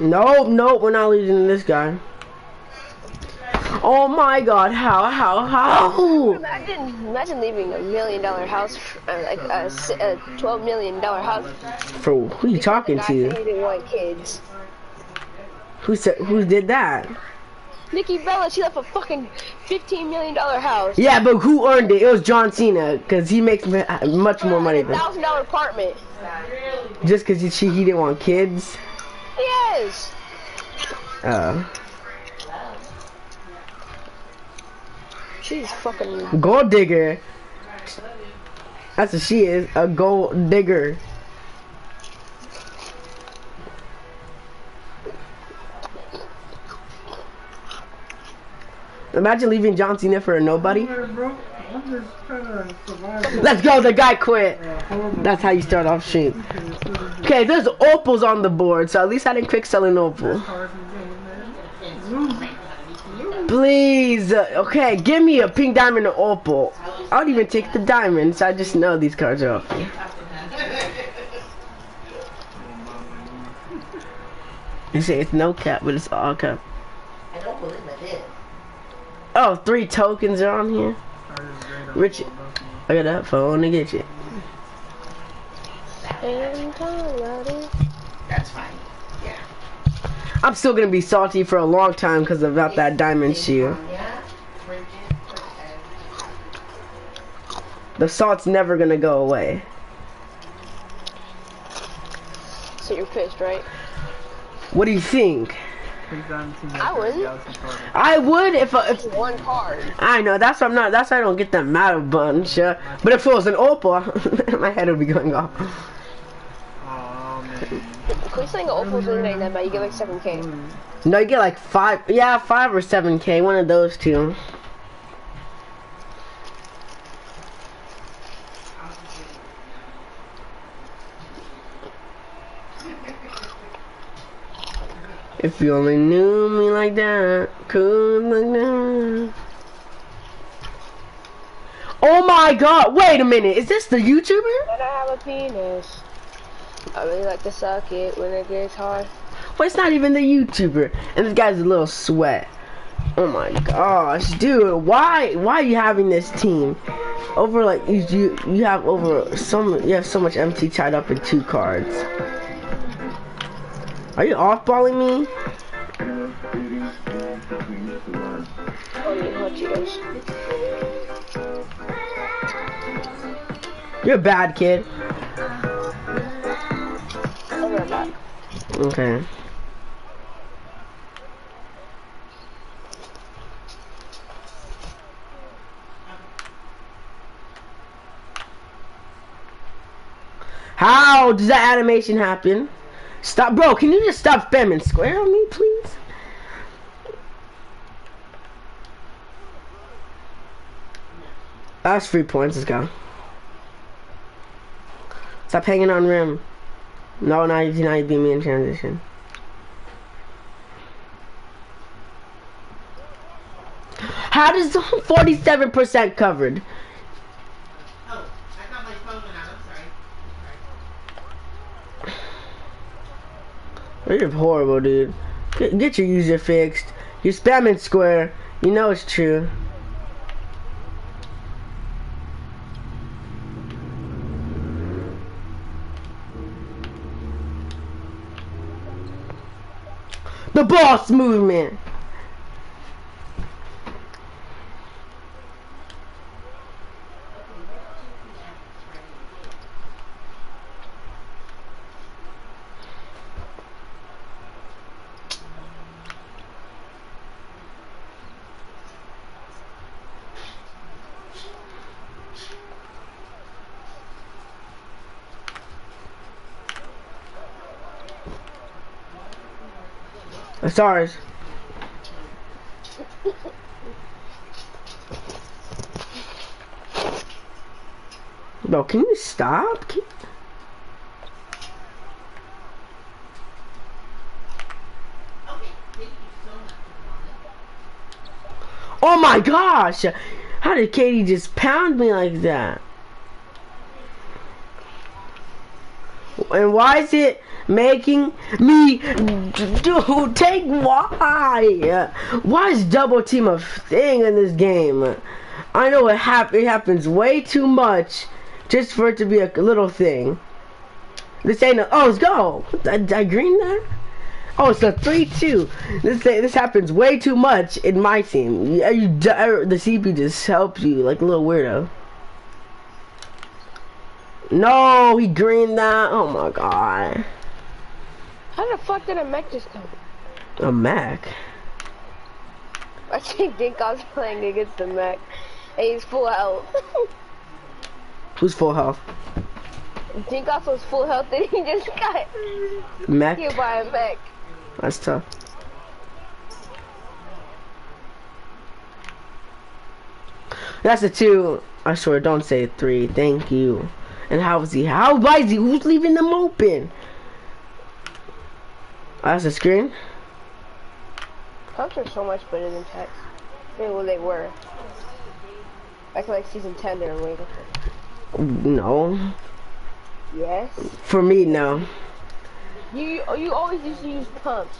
Nope, nope, we're not losing to this guy. Oh my god, how? Imagine leaving $1 million house, like a $12 million house. For who you talking the guy to? said he didn't want kids. Who did that? Nikki Bella, she left a fucking $15 million house. Yeah, but who earned it? It was John Cena, cause he makes much more money than. $1,000 apartment. Just cause he didn't want kids. Yes. She's fucking gold digger. That's what she is, a gold digger. Imagine leaving John Cena for a nobody. Let's go, the guy quit. That's how you start off stream. Okay, there's opals on the board, so at least I didn't quick sell an opal. Please, okay, give me a pink diamond or opal. I would even take the diamonds, I just know these cards are awful. You say it's no cap, but it's all cap. I don't believe I did. Oh, 3 tokens are on here. Richie, I got that phone to get you. That's fine. Yeah. I'm still gonna be salty for a long time because about that diamond shoe. The salt's never gonna go away. So you're pissed, right? What do you think? I wouldn't. I would if one card. I know, that's why I'm not. That's why I don't get that mad a bunch. But if it was an opal, my head would be going off. Quit saying opal's really like that, but you get like 7K. No, you get like 5. Yeah, 5 or 7K. One of those two. If you only knew me like that, cool like that. Oh my god, wait a minute, is this the YouTuber? But I have a penis. I really like to suck it when it gets hard. Well, it's not even the YouTuber. And this guy's a little sweat. Oh my gosh, dude, why are you having this team? Over like you have so much empty tied up in 2 cards. Are you off-balling me? You're a bad kid. Okay. How does that animation happen? Stop, bro, can you just stop spamming square on me, please? That's 3 points, let's go. Stop hanging on rim. No, now you beat me in transition. How does 47% covered? Oh, I got my phone out, I'm sorry. You're horrible, dude. Get your user fixed. You're spamming square. You know it's true. The boss movement. That's ours. Bro, can you stop? Oh my gosh! How did Katie just pound me like that? And why is it making me do take why? Why is double team a thing in this game? I know it happens way too much just for it to be a little thing. This ain't a, oh, let's go. Did I green that? Oh, it's a 3-2. This happens way too much in my team. The CP just helps you like a little weirdo. No, he greened that. Oh my god. How the fuck did a mech just come? A mech? I think Dinkov's playing against the mech. And he's full health. Who's full health? Dinkov was full health and he just got Mech? hit by a mech. That's tough. That's a 2. I swear, don't say 3. Thank you. And how is he? Why is he? Who's leaving them open? That's a screen. Pumps are so much better than techs. Well, they were. Back in like season 10, they were way different. No. Yes. For me, no. You always used to use pumps.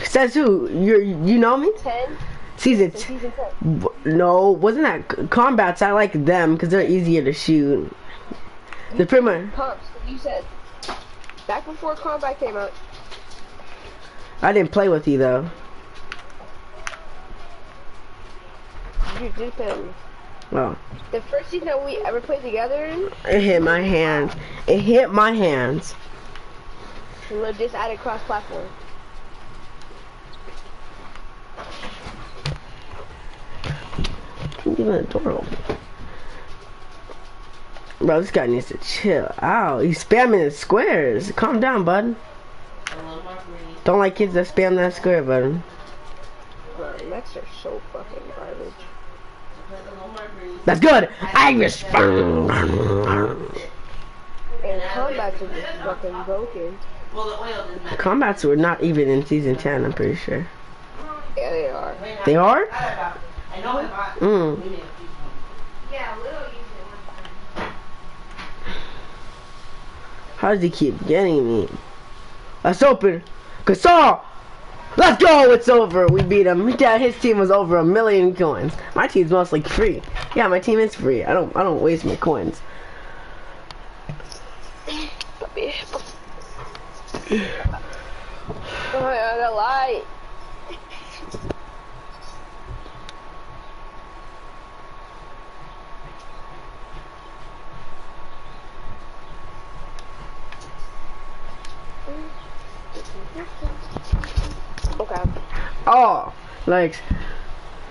Says who? You know me? 10. Season Season 10. No, wasn't that combats? I like them because they're easier to shoot. The pretty much. Pumps. You said back before combat came out. I didn't play with you though. You did play with me. Oh. The first season that we ever played together in. It hit my hands. It hit my hands. We just added cross-platform. Leaving the door open. Bro, this guy needs to chill out. He's spamming his squares. Calm down, bud. Don't like kids that spam that square button. Bro, mechs are so fucking garbage. That's good. I respond. And combats are just fucking broken. Combats were not even in season 10. I'm pretty sure. Yeah, they are. They are? How does he keep getting me? Let's open. Gasol! Let's go! It's over. We beat him. Yeah, his team was over 1 million coins. My team's mostly free. Yeah, my team is free. I don't waste my coins. Oh my god, the light. Okay. Oh, like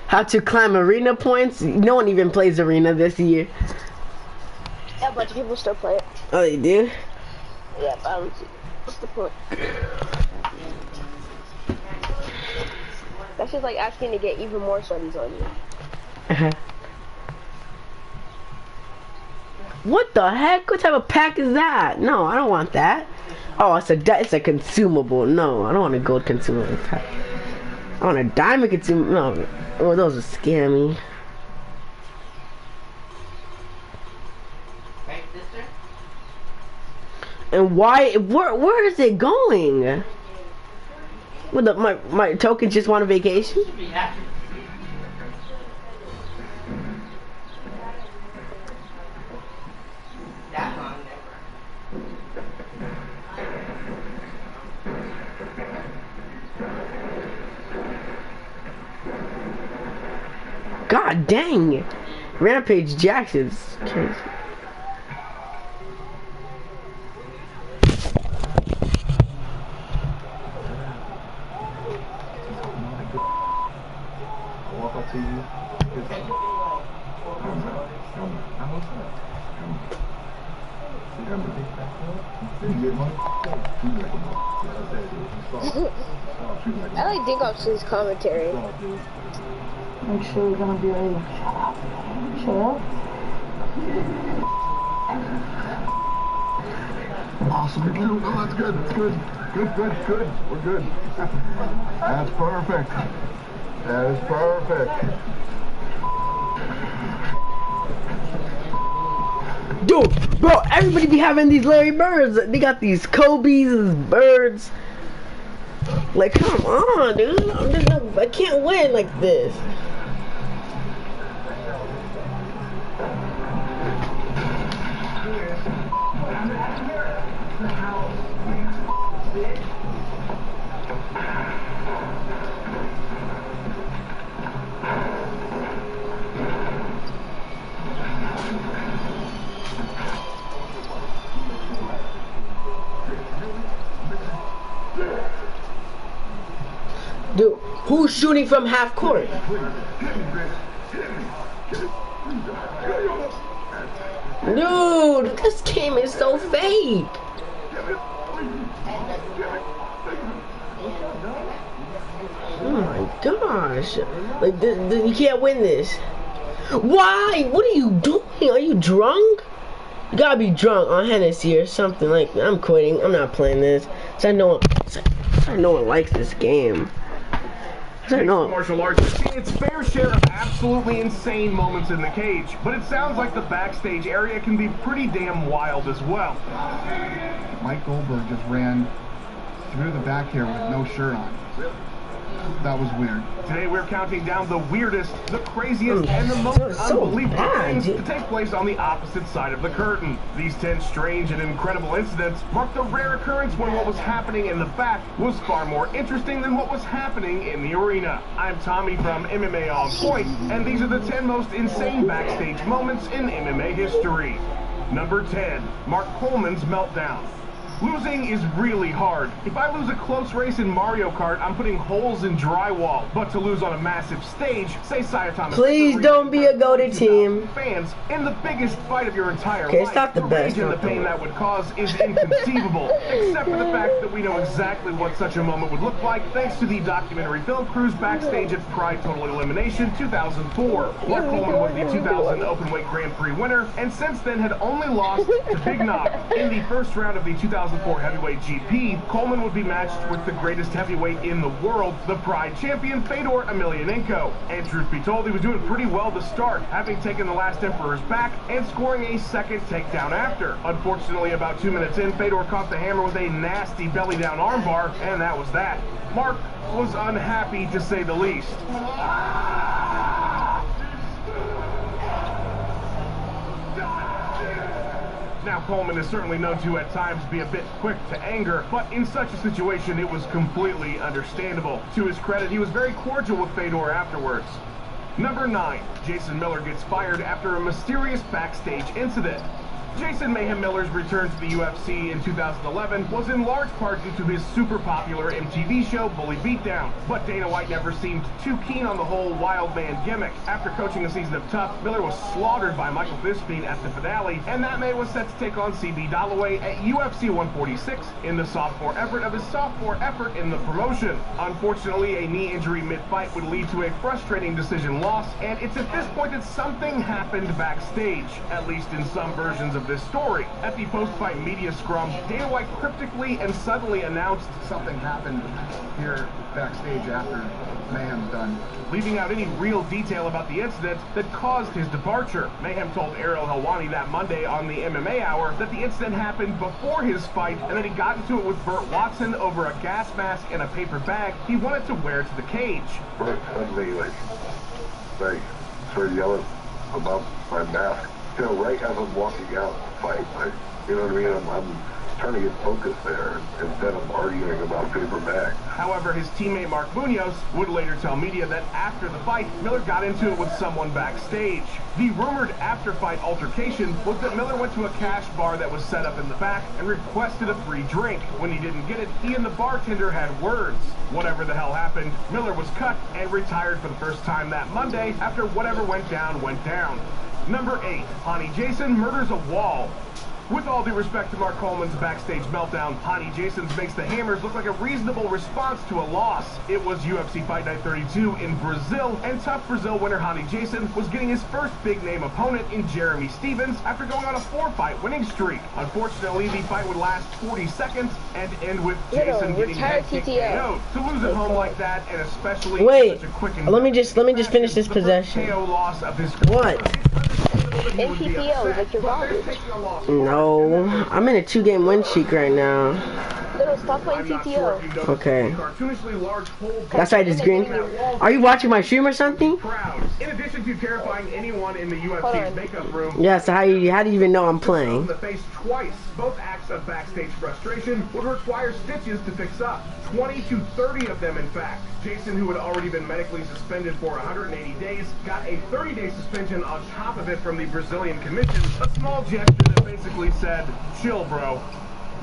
how to climb arena points? No one even plays arena this year. Yeah, a bunch of people still play it. Oh, they do? Yeah, but I don't see. What's the point? That's just like asking to get even more studies on you. What the heck? What type of pack is that? No, I don't want that. Oh, it's a consumable. No, I don't want a gold consumable pack. I want a diamond consumable. No, oh, those are scammy. And why? Where is it going? What the, my tokens just want a vacation? God dang! Rampage Jackson's crazy. Walk up to you. I like Dinkov's commentary. Make sure you're gonna be ready. Shut up. Shut up. Awesome. No, that's good. That's good. Good. We're good. That's perfect. That is perfect. Dude, Bro, everybody be having these Larry Birds. They got these Kobe's, these birds. Like, come on, dude. I can't win like this. Dude, who's shooting from half court? Dude, this game is so fake. Oh my gosh. Like, you can't win this. Why? What are you doing? Are you drunk? You gotta be drunk on Hennessy or something. Like, I'm quitting. I'm not playing this. So no one likes this game. Martial arts has seen its fair share of absolutely insane moments in the cage, but it sounds like the backstage area can be pretty damn wild as well. Mike Goldberg just ran through the back here with no shirt on. That was weird. Today we're counting down the weirdest, the craziest, and the most unbelievable things to take place on the opposite side of the curtain. These 10 strange and incredible incidents mark the rare occurrence when what was happening in the back was far more interesting than what was happening in the arena. I'm Tommy from MMA On Point, and these are the 10 most insane backstage moments in MMA history. Number 10, Mark Coleman's meltdown. Losing is really hard. If I lose a close race in Mario Kart, I'm putting holes in drywall. But to lose on a massive stage, say Sayatama. Please don't be a goated team. Fans, in the biggest fight of your entire okay, life, it's not the best. And the pain that would cause is inconceivable. Except for the fact that we know exactly what such a moment would look like, thanks to the documentary film crews backstage at Pride Total Elimination 2004. Mark Coleman was the 2000 Openweight Grand Prix winner, and since then had only lost to Big Nog. In the first round of the 2004 Heavyweight GP, Coleman would be matched with the greatest heavyweight in the world, the Pride champion Fedor Emelianenko. And truth be told, he was doing pretty well to start, having taken the last Emperor's back and scoring a second takedown after. Unfortunately, about 2 minutes in, Fedor caught the hammer with a nasty belly-down armbar, and that was that. Mark was unhappy, to say the least. Now, Coleman is certainly known to at times be a bit quick to anger, but in such a situation, it was completely understandable. To his credit, he was very cordial with Fedor afterwards. Number 9, Jason Miller gets fired after a mysterious backstage incident. Jason Mayhem Miller's return to the UFC in 2011 was in large part due to his super popular MTV show Bully Beatdown, but Dana White never seemed too keen on the whole wild man gimmick. After coaching a season of Tough, Miller was slaughtered by Michael Bisping at the finale, and that May was set to take on CB Dollaway at UFC 146 in the sophomore effort of his sophomore effort in the promotion. Unfortunately, a knee injury mid-fight would lead to a frustrating decision loss, and it's at this point that something happened backstage, at least in some versions of this story. At the post-fight media scrum, Dana White cryptically and suddenly announced Something happened here backstage after Mayhem's done, leaving out any real detail about the incident that caused his departure. Mayhem told Ariel Helwani that Monday on the MMA Hour that the incident happened before his fight and that he got into it with Burt Watson over a gas mask and a paper bag he wanted to wear to the cage. Burt suddenly started yelling about my mask. You know, right as I'm walking out the fight, you know what I mean? I'm trying to get focused there instead of arguing about paper bags. However, his teammate Mark Munoz would later tell media that after the fight, Miller got into it with someone backstage. The rumored after-fight altercation was that Miller went to a cash bar that was set up in the back and requested a free drink. When he didn't get it, he and the bartender had words. Whatever the hell happened, Miller was cut and retired for the first time that Monday after whatever went down went down. Number 8, Honey Jason murders a wall. With all due respect to Mark Coleman's backstage meltdown, Honey Jason's makes the Hammers look like a reasonable response to a loss. It was UFC Fight Night 32 in Brazil, and Tough Brazil winner Honey Jason was getting his first big-name opponent in Jeremy Stevens after going on a 4-fight winning streak. Unfortunately, the fight would last 40 seconds and end with Jason getting head kicked KO'd. To lose at home like that, and especially wait, such a quick and let me just finish this possession. KO loss of his What? he In would be PPO, upset, like your but they're garbage. taking a loss. No, I'm in a 2-game win streak right now. No, stop playing I'm not sure if TTO. you noticed Okay. the cartoonishly large hole That's right, it's green. Are you watching my stream or something? crowd. In addition to terrifying anyone in the Hold UFC's on. makeup room, Yeah, so how do you even know I'm in playing? the face twice. Both acts of backstage frustration would require stitches to fix up. 20 to 30 of them, in fact. Jason, who had already been medically suspended for 180 days, got a 30-day suspension on top of it from the Brazilian Commission. A small gesture that basically said, chill, bro.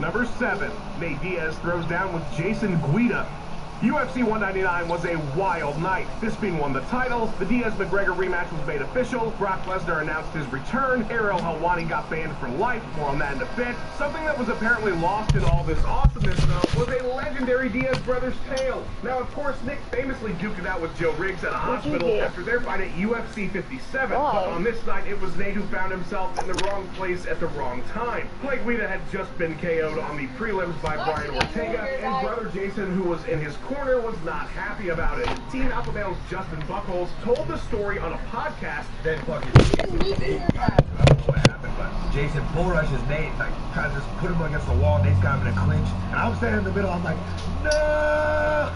Number 7, Nate Diaz throws down with Jason Guida. UFC 199 was a wild night. Bisping won the title. The Diaz-McGregor rematch was made official. Brock Lesnar announced his return. Ariel Helwani got banned for life. More on that in a bit. Something that was apparently lost in all this awesomeness, though, was a legendary Diaz brothers tale. Now, of course, Nick famously duked it out with Joe Riggs at a hospital after their fight at UFC 57. But on this night, it was Nate who found himself in the wrong place at the wrong time. Clay Guida had just been KO'd on the prelims by Brian Ortega, and brother Jason, who was in his corner, was not happy about it. Team Alpha Male's Justin Buchholz told the story on a podcast. Then fucking Nate, I don't know what happened, but Jason bull rushes Nate, like tries to just put him against the wall. Nate's got him in a clinch, and I'm standing in the middle. I'm like, no!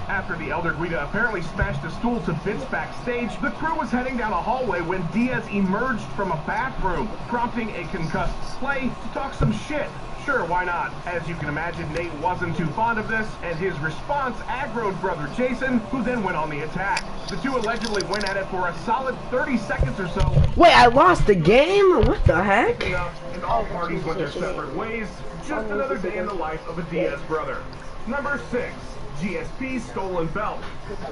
After the elder Guida apparently smashed a stool to bits backstage, the crew was heading down a hallway when Diaz emerged from a bathroom, prompting a concussed Clay to talk some shit. Sure, why not? As you can imagine, Nate wasn't too fond of this, and his response aggroed brother Jason, who then went on the attack. The two allegedly went at it for a solid 30 seconds or so. Wait, I lost the game? What the heck? And all parties went their separate ways. Just another day in the life of a Diaz brother. Number 6. GSP's stolen belt.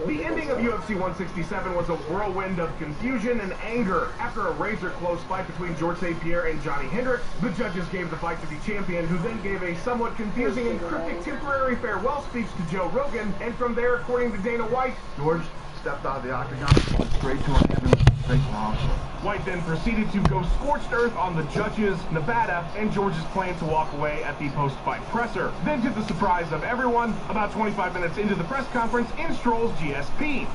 The ending of UFC 167 was a whirlwind of confusion and anger. After a razor-close fight between George St. Pierre and Johnny Hendricks, the judges gave the fight to the champion, who then gave a somewhat confusing and cryptic temporary farewell speech to Joe Rogan, and from there, according to Dana White, George stepped out of the octagon, straight to an ambulance, straight to the hospital. White then proceeded to go scorched earth on the judges, Nevada, and George's plan to walk away at the post-fight presser. Then, to the surprise of everyone, about 25 minutes into the press conference, in strolls GSP.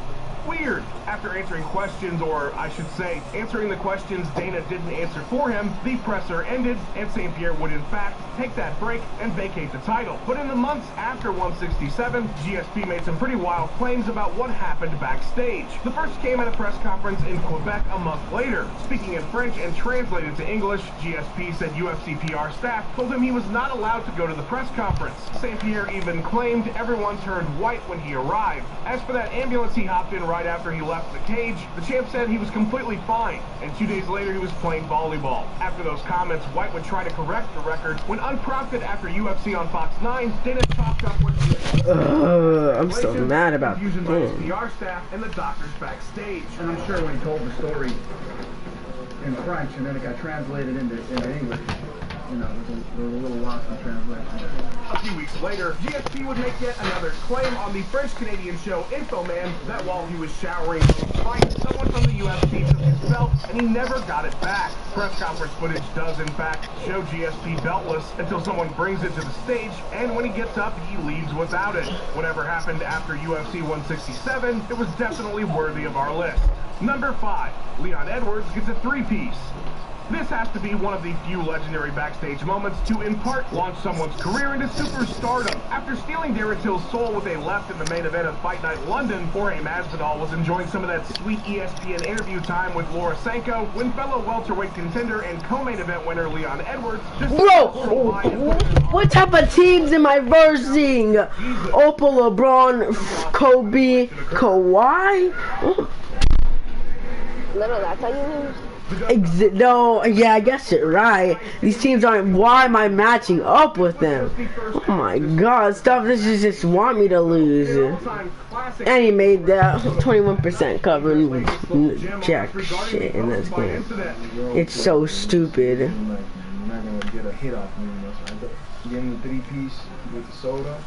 Weird. After answering questions, or I should say, answering the questions Dana didn't answer for him, the presser ended, and St. Pierre would in fact take that break and vacate the title. But in the months after 167, GSP made some pretty wild claims about what happened backstage. The first came at a press conference in Quebec a month later. Speaking in French and translated to English, GSP said UFC PR staff told him he was not allowed to go to the press conference. St. Pierre even claimed everyone turned white when he arrived. As for that ambulance he hopped in right after he left the cage, the champ said he was completely fine, and 2 days later he was playing volleyball. After those comments, White would try to correct the record when, unprompted after UFC on Fox 9, Dana talked up with I'm so mad about confusion by his this. PR staff and the doctors backstage. And I'm sure when he told the story in French and then it got translated into English, you know, there was a little loss in translation. A few weeks later, GSP would make yet another claim on the French-Canadian show Infoman that while he was showering post-fight, someone from the UFC took his belt and he never got it back. Press conference footage does, in fact, show GSP beltless until someone brings it to the stage, and when he gets up, he leaves without it. Whatever happened after UFC 167, it was definitely worthy of our list. Number 5, Leon Edwards gets a three-piece. This has to be one of the few legendary backstage moments to, in part, launch someone's career into superstardom. After stealing Darren Till's soul with a left in the main event of Fight Night London, Jorge Masvidal was enjoying some of that sweet ESPN interview time with Laura Sanko when fellow welterweight contender and co-main event winner Leon Edwards just... Bro, what type of teams am I versing? Opal, LeBron, Kobe, Kawhi? Little, that's how you lose. No, yeah, I guess you're right. These teams aren't. Why am I matching up with them? Oh my god, stuff. This is just want me to lose. And he made that 21% cover. Jack shit in this game. It's so stupid. You're not gonna get a hit off me, so I gave him the three-piece with the soda.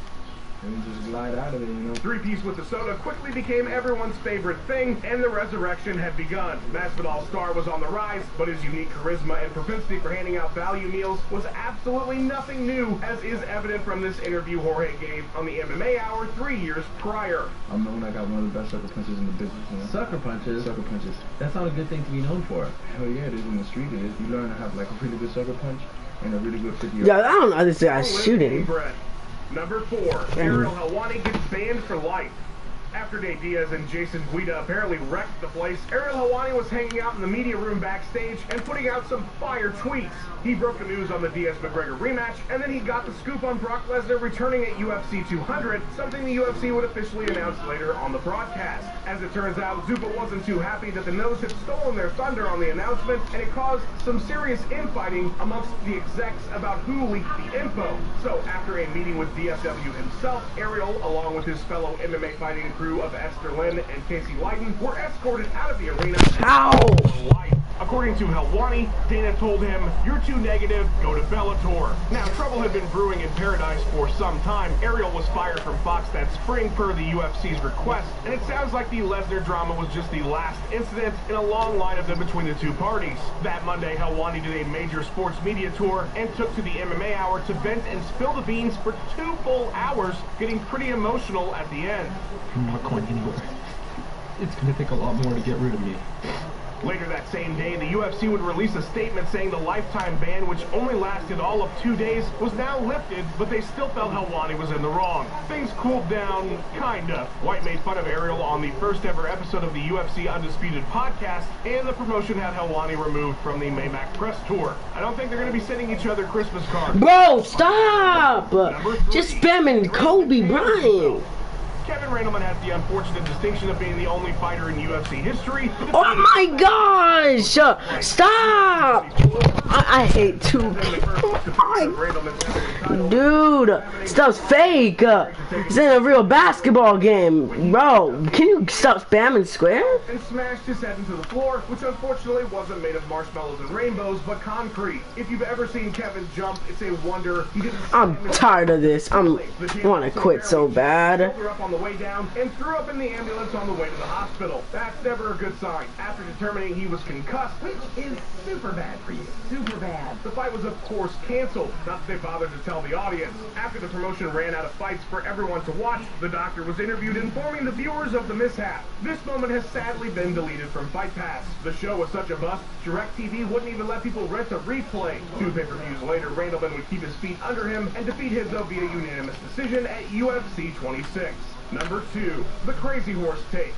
and just glide out of it, you know. Three-piece with the soda quickly became everyone's favorite thing, and the resurrection had begun. Masvidal's star was on the rise, but his unique charisma and propensity for handing out value meals was absolutely nothing new, as is evident from this interview Jorge gave on the MMA Hour 3 years prior. I'm known I got one of the best sucker punches in the business, you know. Sucker punches? Sucker punches. That's not a good thing to be known for. Hell yeah, it is in the street, it is. You learn to have like a really good sucker punch and a really good 50. Yeah, I don't know this guy's shooting. Number 4, Ariel Helwani gets banned for life. After Nate Diaz and Jason Guida apparently wrecked the place, Ariel Helwani was hanging out in the media room backstage and putting out some fire tweets. He broke the news on the Diaz-McGregor rematch, and then he got the scoop on Brock Lesnar returning at UFC 200, something the UFC would officially announce later on the broadcast. As it turns out, Zupa wasn't too happy that the nose had stolen their thunder on the announcement, and it caused some serious infighting amongst the execs about who leaked the info. So after a meeting with DFW himself, Ariel, along with his fellow MMA fighting crew of Esther Lynn and Casey Lighton, were escorted out of the arena. How? According to Helwani, Dana told him, "You're too negative, go to Bellator." Now, trouble had been brewing in Paradise for some time. Ariel was fired from Fox that spring per the UFC's request, and it sounds like the Lesnar drama was just the last incident in a long line of them between the two parties. That Monday, Helwani did a major sports media tour and took to the MMA Hour to vent and spill the beans for 2 full hours, getting pretty emotional at the end. I'm not going anywhere. It's going to take a lot more to get rid of me. Later that same day, the UFC would release a statement saying the lifetime ban, which only lasted all of 2 days, was now lifted, but they still felt Helwani was in the wrong. Things cooled down, kinda. White made fun of Ariel on the first ever episode of the UFC Undisputed podcast, and the promotion had Helwani removed from the Maymac press tour. I don't think they're going to be sending each other Christmas cards. Bro, stop! Just spamming Kobe Bryant. Kevin Randleman has the unfortunate distinction of being the only fighter in UFC history. Oh my gosh! Stop! I hate 2K. Dude, stuff's fake. It's in a real basketball game. Bro, can you stop spamming square? And smashed his head into the floor, which unfortunately wasn't made of marshmallows and rainbows, but concrete. If you've ever seen Kevin jump, it's a wonder. I'm tired of this. I want to quit so bad. Way down and threw up in the ambulance on the way to the hospital. That's never a good sign. After determining he was concussed, which is super bad for you. Super bad. The fight was of course canceled. Not that they bothered to tell the audience. After the promotion ran out of fights for everyone to watch, the doctor was interviewed informing the viewers of the mishap. This moment has sadly been deleted from Fight Pass. The show was such a bust, DirecTV wouldn't even let people rent a replay. 2 pay-per-views later, Randleman would keep his feet under him and defeat Hizzo via unanimous decision at UFC 26. Number 2, the Crazy Horse tape.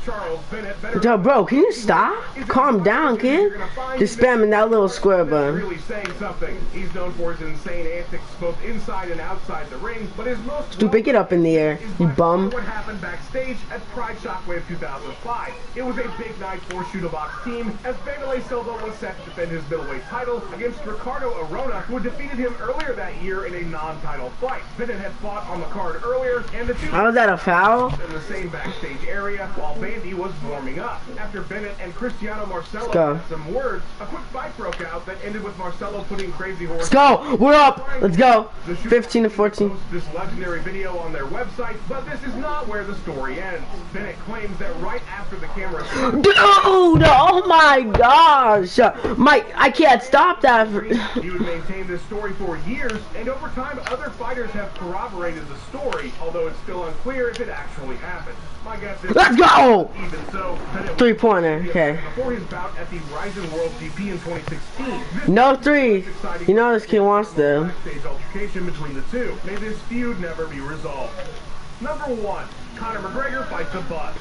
Charles Bennett. Yo, bro, can you stop? Calm down, kid. Just spamming that little square button. Really saying something. He's known for his insane antics both inside and outside the ring, but his most stupid, get up in the air, you bum. What happened backstage at Pride Shockwave 2005. It was a big night for Shoot Box team, as Vanderlei Silva was set to defend his middleweight title against Ricardo Arona, who had defeated him earlier that year in a non-title fight. Bennett had fought on the card earlier, and the two was that a foul? In the same backstage area, while Vandy was warming up. After Bennett and Cristiano Marcelo had some words, a quick fight broke out that ended with Marcelo putting Crazy Horse. Let's go! We're up! Let's go! 15 to 14. This legendary video on their website, but this is not where the story ends. Bennett claims that right after the camera started, dude! Oh my gosh! Mike, I can't stop that. He would maintain this story for years, and over time, other fighters have corroborated the story, although it's still unclear if it actually happened. My guess is let's go! Even so, 3-pointer, okay. Before his bout at the Ryzen World GP in 2016, no 3. You know this kid wants to. Backstage altercation between the two. May this feud never be resolved. Number 1, Conor McGregor fights a bus.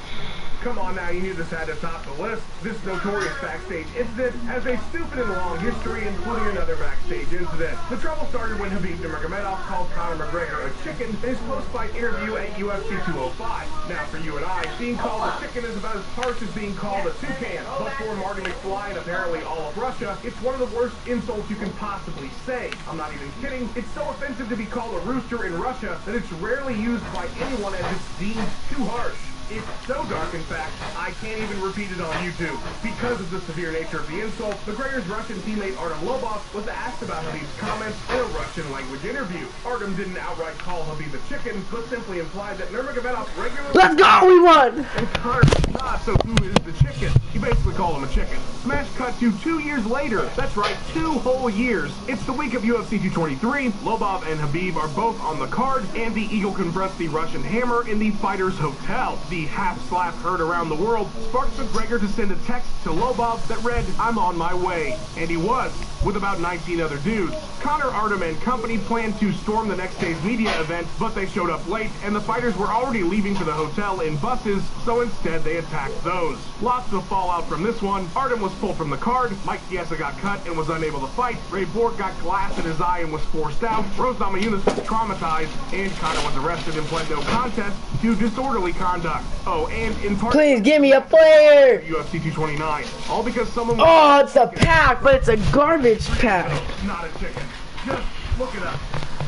Come on now, you knew this had to top the list. This notorious backstage incident has a stupid and long history, including another backstage incident. The trouble started when Khabib Nurmagomedov called Conor McGregor a chicken in his post-fight interview at UFC 205. Now for you and I, being called a chicken is about as harsh as being called a toucan. But for Marty McFly and apparently all of Russia, it's one of the worst insults you can possibly say. I'm not even kidding. It's so offensive to be called a rooster in Russia that it's rarely used by anyone as it's deemed too harsh. It's so dark, in fact, I can't even repeat it on YouTube. Because of the severe nature of the insult, McGregor's Russian teammate Artem Lobov was asked about Habib's comments in a Russian language interview. Artem didn't outright call Habib a chicken, but simply implied that Nurmagomedov regularly... Let's go, we won! And Connor not, so who is the chicken? You basically call him a chicken. Smash cut to 2 years later. That's right, 2 whole years. It's the week of UFC 223. Lobov and Habib are both on the card, and the Eagle confronts the Russian Hammer in the Fighters Hotel. The half-slap heard around the world sparked McGregor to send a text to Lobov that read, "I'm on my way." And he was, with about 19 other dudes. Connor, Artem, and company planned to storm the next day's media event, but they showed up late, and the fighters were already leaving for the hotel in buses, so instead they attacked those. Lots of fallout from this one. Artem was pulled from the card, Mike Chiesa got cut and was unable to fight, Ray Borg got glass in his eye and was forced out, Rose Namajunas was traumatized, and Connor was arrested and pled no contest to disorderly conduct. Oh, and in part... Please give me a player! UFC 229. All because someone... Oh, it's a pack, but it's a garbage pack. Not a chicken. Just look it up.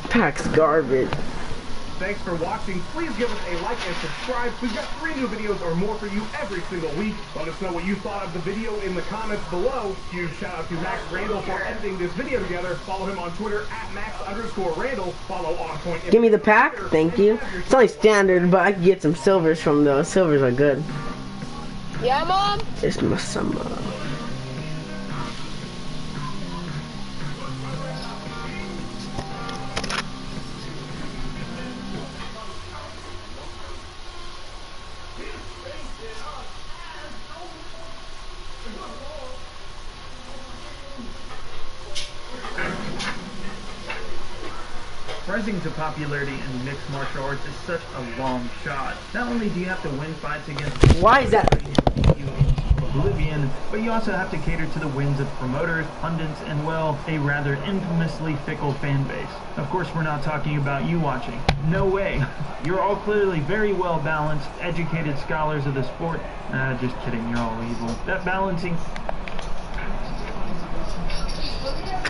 Pack's garbage. Thanks for watching. Please give us a like and subscribe. We've got 3 new videos or more for you every single week. Let us know what you thought of the video in the comments below. Huge shout out to Max Randall for editing this video together. Follow him on Twitter at Max_Randall. Follow On Point. Give me the pack, thank you. It's only standard, but I can get some silvers from those. Silvers are good. Yeah, Mom? It's my summer. Rising to popularity in mixed martial arts is such a long shot. Not only do you have to win fights against... Why is that? Oblivion, but you also have to cater to the whims of promoters, pundits, and, well, a rather infamously fickle fan base. Of course, we're not talking about you watching. No way. You're all clearly very well balanced, educated scholars of the sport. Just kidding, you're all evil. That balancing...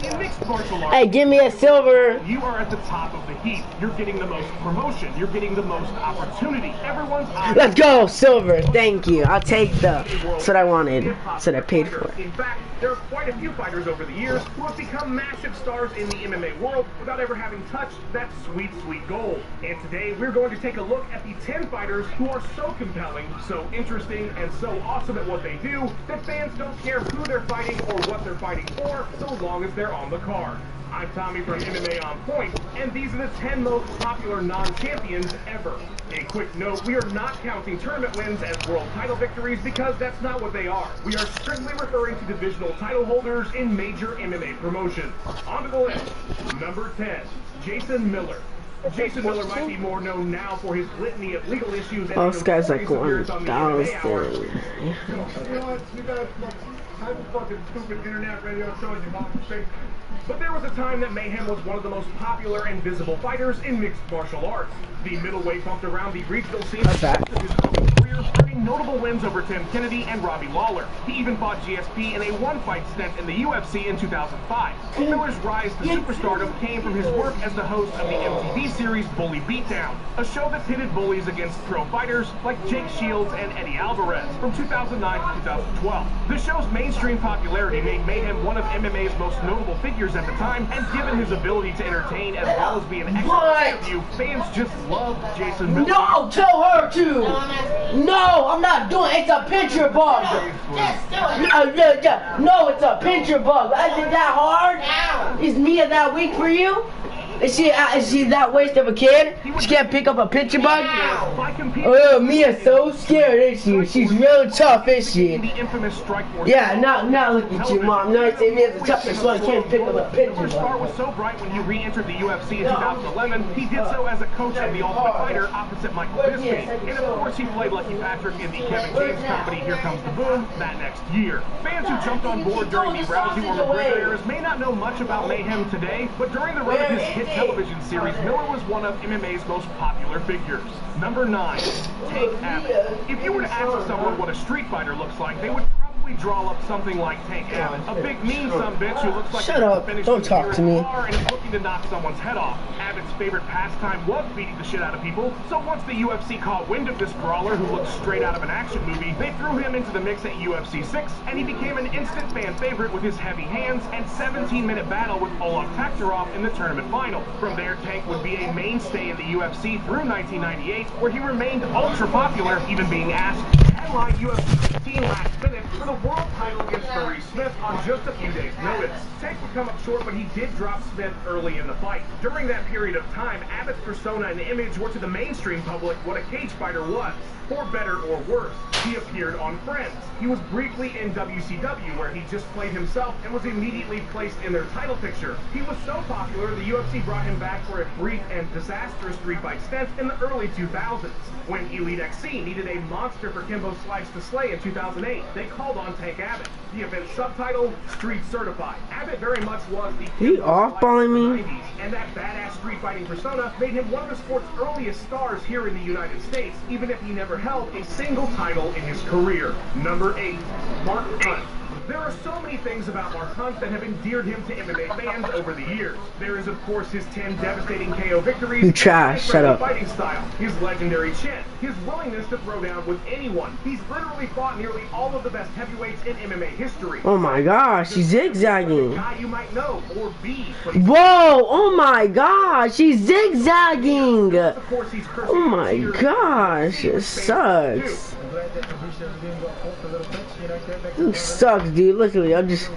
In mixed martial arts, Hey, give me a silver. you are at the top of the heap. You're getting the most promotion. You're getting the most opportunity. Everyone's eyes. Let's go, silver. Thank you. I'll take that's what I wanted. That's what I paid for. In fact, there are quite a few fighters over the years who have become massive stars in the MMA world without ever having touched that sweet, sweet gold. And today, we're going to take a look at the 10 fighters who are so compelling, so interesting, and so awesome at what they do that fans don't care who they're fighting or what they're fighting for, so long as they're on the card. I'm Tommy from MMA On Point, and these are the 10 most popular non-champions ever. A quick note, we are not counting tournament wins as world title victories because that's not what they are. We are strictly referring to divisional title holders in major MMA promotions. On to the list. Number 10, Jason Miller. Jason Miller might be more known now for his litany of legal issues and Oh, this guy's like appearance on the MMA Hour. 1,000. You know what? You guys have a fucking stupid internet radio shows you want to say. But there was a time that Mayhem was one of the most popular and visible fighters in mixed martial arts. The middleweight bumped around the regional scene That's that. of his own career, earning notable wins over Tim Kennedy and Robbie Lawler. He even fought GSP in a one-fight stint in the UFC in 2005. But Miller's rise to superstardom came from his work as the host of the MTV series Bully Beatdown, a show that pitted bullies against pro fighters like Jake Shields and Eddie Alvarez from 2009 to 2012. The show's mainstream popularity made Mayhem one of MMA's most notable figures at the time, and given his ability to entertain as well as be an excellent interview, fans just love Jason Miller. No, tell her to. No, I'm not doing it. It's a picture bug. No, it's a picture bug. I did that hard. Is Mia that weak for you? Is she that waste of a kid? She can't pick up a picture bug? Oh, Mia's so scared, isn't she? She's real tough, isn't she? Yeah, now look at you, Mom. Now you say Mia's the toughest one, can't pick up a picture Miller's star was bug. so bright when he re-entered the UFC in 2011, he did so as a coach of the Ultimate Fighter opposite Michael Bisping. And of course, he played Lucky Patrick in the Kevin James comedy Here Comes the Boom that next year. Fans who jumped on board during the Rousey or McGregor eras may not know much about Mayhem today, but during the run of his hit television series, Miller was one of MMA's most popular figures. Number 9, Tank Abbott. If you were to ask someone what a street fighter looks like, they would probably we draw up something like Tank Abbott, a big mean sumbitch who looks like Shut up. Don't talk to me. And is looking to knock someone's head off. Abbott's favorite pastime was beating the shit out of people, so once the UFC caught wind of this brawler who looked straight out of an action movie, they threw him into the mix at UFC 6, and he became an instant fan favorite with his heavy hands and 17-minute battle with Olaf Taktarov in the tournament final. From there, Tank would be a mainstay in the UFC through 1998, where he remained ultra popular, even being asked to headline UFC 15 last minute for the world title against Maurice Smith on just a few days' notice. Tank would come up short, but he did drop Smith early in the fight. During that period of time, Abbott's persona and image were to the mainstream public what a cage fighter was. For better or worse, he appeared on Friends. He was briefly in WCW, where he just played himself and was immediately placed in their title picture. He was so popular, the UFC brought him back for a brief and disastrous 3-fight stint in the early 2000s. When Elite XC needed a monster for Kimbo Slice to slay in 2008, they called on Tank Abbott. The event's subtitle, Street Certified. Abbott very much was the He off-balling me? 90s, and that badass street fighting persona made him one of the sport's earliest stars here in the United States, even if he never held a single title in his career. Number 8, Mark Hunt. There are so many things about Mark Hunt that have endeared him to MMA fans over the years. There is, of course, his 10 devastating KO victories. You trash, shut up. Fighting style, his legendary chin, his willingness to throw down with anyone. He's literally fought nearly all of the best heavyweights in MMA history. Oh my gosh, she's zigzagging. Guy you might know or be. Whoa, oh my gosh, she's zigzagging. Oh my gosh, it sucks. He sucks, dude. Look at me, I'm just...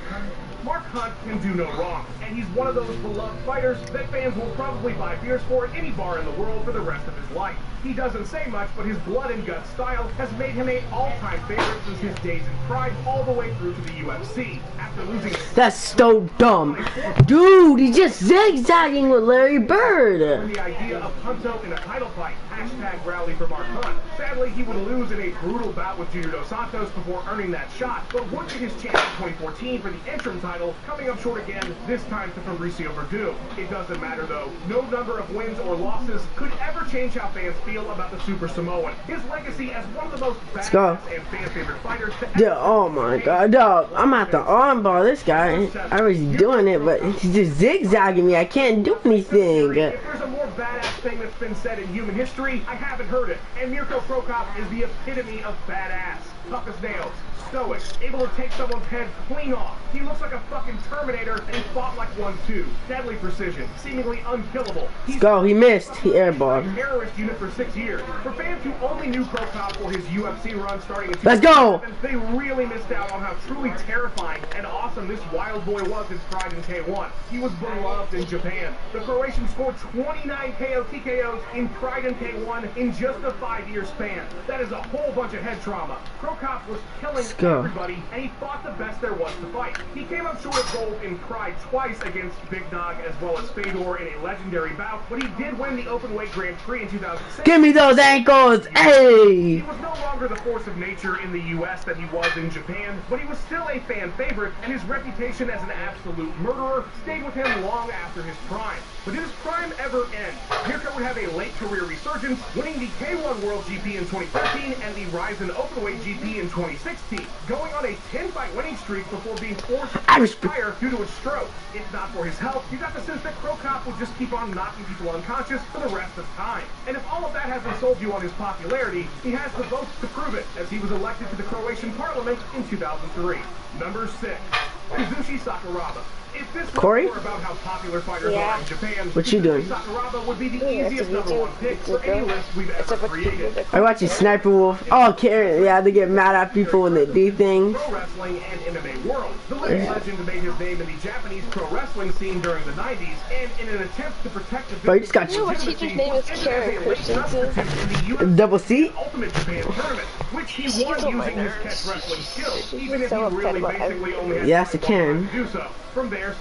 Mark Hunt can do no wrong, and he's one of those beloved fighters that fans will probably buy beers for at any bar in the world for the rest of his life. He doesn't say much, but his blood and guts style has made him an all-time favorite since his days in Pride all the way through to the UFC. After losing... That's so dumb. Dude, he's just zigzagging with Larry Bird. The idea of Hunto in a title fight, hashtag rally for Mark Hunt. Sadly, he would lose in a brutal bout with Junior Dos Santos before earning that shot, but would get his chance in 2014 for the interim title, coming up short again, this time to Fabricio Verdum. It doesn't matter though. No number of wins or losses could ever change how fans feel about the Super Samoan. His legacy as one of the most badass and fan favorite fighters to ever. Oh my god, dog. I'm at the armbar this guy. I was doing it, but he's just zigzagging me. I can't do anything. If there's a more badass thing that's been said in human history, I haven't heard it. And Mirko Cro Cop is the epitome of badass. Tough as nails, stoic, able to take someone's head clean off. He looks like a fucking Terminator and he fought like one too. Deadly precision, seemingly unkillable. Let's go, he missed. He airballed. Terrorist unit for 6 years. For fans who only knew Cro Cop for his UFC run starting in Let's go! They really missed out on how truly terrifying and awesome this wild boy was in Pride in K1. He was beloved in Japan. The Croatian scored 29 KO TKOs in Pride in K1 in just a 5-year span. That is a whole bunch of head trauma. Cro Cop was killing everybody, and he fought the best there was to fight. He came up short of gold in Pride twice against Big Dog as well as Fedor in a legendary bout, but he did win the Openweight Grand Prix in 2006. Give me those ankles, hey! He was no longer the force of nature in the US that he was in Japan, but he was still a fan favorite, and his reputation as an absolute murderer stayed with him long after his prime. But did his prime ever end? Mirko would have a late career resurgence, winning the K1 World GP in 2013 and the Ryzen Openweight GP in 2016, going on a 10-fight winning streak before being forced to retire due to a stroke. If not for his health, you got the sense that Cro Cop would just keep on knocking people unconscious for the rest of time. And if all of that hasn't sold you on his popularity, he has the votes to prove it, as he was elected to the Croatian parliament in 2003. Number 6, Kazushi Sakuraba. If this Corey? were about how popular fighters are in Japan, what you doing? Sakuraba would be the easiest #1 pick for any list we've ever created. I watching Sniper Wolf. Oh, Karen, yeah, they get mad at people when they do things. Pro wrestling and MMA world. The living legend made his name in the Japanese pro wrestling scene during the 90s, and in an attempt to protect the But you just got what teacher's name is Karen Christensen? Double C? Ultimate Japan tournament, which he won using his catch wrestling skills, even if he really basically only had yes, it can. to do so. From there,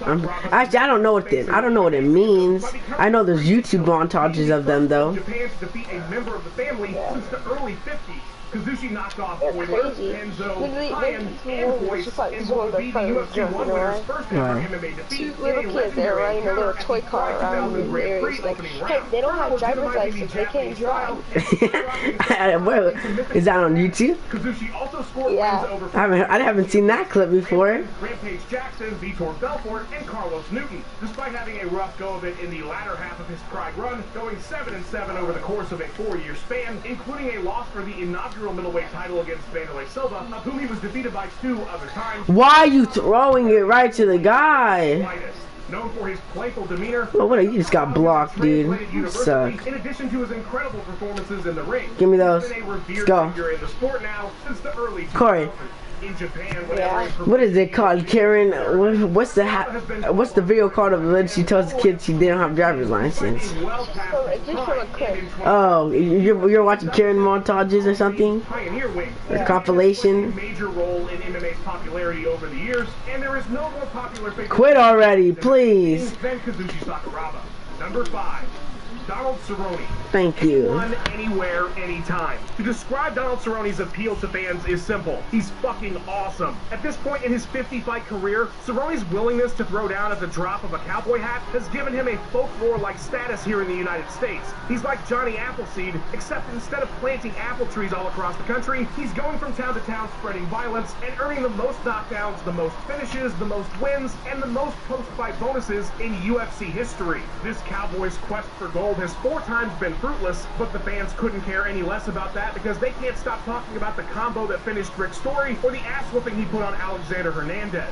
actually, I don't know what it means. I know there's YouTube montages of them though. Japan to defeat a member of the family since the early 50s. Kazushi knocked off They're Oilers, crazy. Enzo, Literally, Ryan, they're and Boyce in what would be the UFC 1 winner's first ever Right. MMA defeat Two little in a kids, they're legendary riding a little encounter at toy the car Pride around 2000 the Grand areas. Prix Like, opening hey, round. they don't have Further driver's legitimizing the license, they can't Japanese drive. style and Where, is that on YouTube? Kazushi also scored Yeah. wins over I haven't seen that clip before. Rampage Jackson, Vitor Belfort, and Carlos Newton. Despite having a rough go of it in the latter half of his Pride run, going 7-7 over the course of a 4-year span, including a loss for the inaugural middleweight title against Vanderlei Silva, of whom he was defeated by 2 other times. Why are you throwing it right to the guy? Slightest. Known for his playful demeanor, Oh, what? You just got blocked, dude. translated You universally, suck. in addition to his incredible performances in the ring. Give me those. He's been a revered Let's go. figure in the sport now since the early 2000s. Corey. In Japan, Yeah. What is it called, Karen? What's the video called of when she tells the kids she didn't have driver's license? Just from a clip. Oh, you're watching Karen montages or something? Pioneer Wing. A compilation? Major role in MMA's popularity over the years, and there is no more popular figure Quit already, please. than Kazushi Sakuraba. Number 5, Donald Cerrone. Thank you. Anyone, anywhere, anytime. To describe Donald Cerrone's appeal to fans is simple. He's fucking awesome. At this point in his 50-fight career, Cerrone's willingness to throw down at the drop of a cowboy hat has given him a folklore-like status here in the United States. He's like Johnny Appleseed, except instead of planting apple trees all across the country, he's going from town to town spreading violence and earning the most knockdowns, the most finishes, the most wins, and the most post-fight bonuses in UFC history. This cowboy's quest for gold has 4 times been fruitless, but the fans couldn't care any less about that because they can't stop talking about the combo that finished Rick's story or the ass whooping he put on Alexander Hernandez.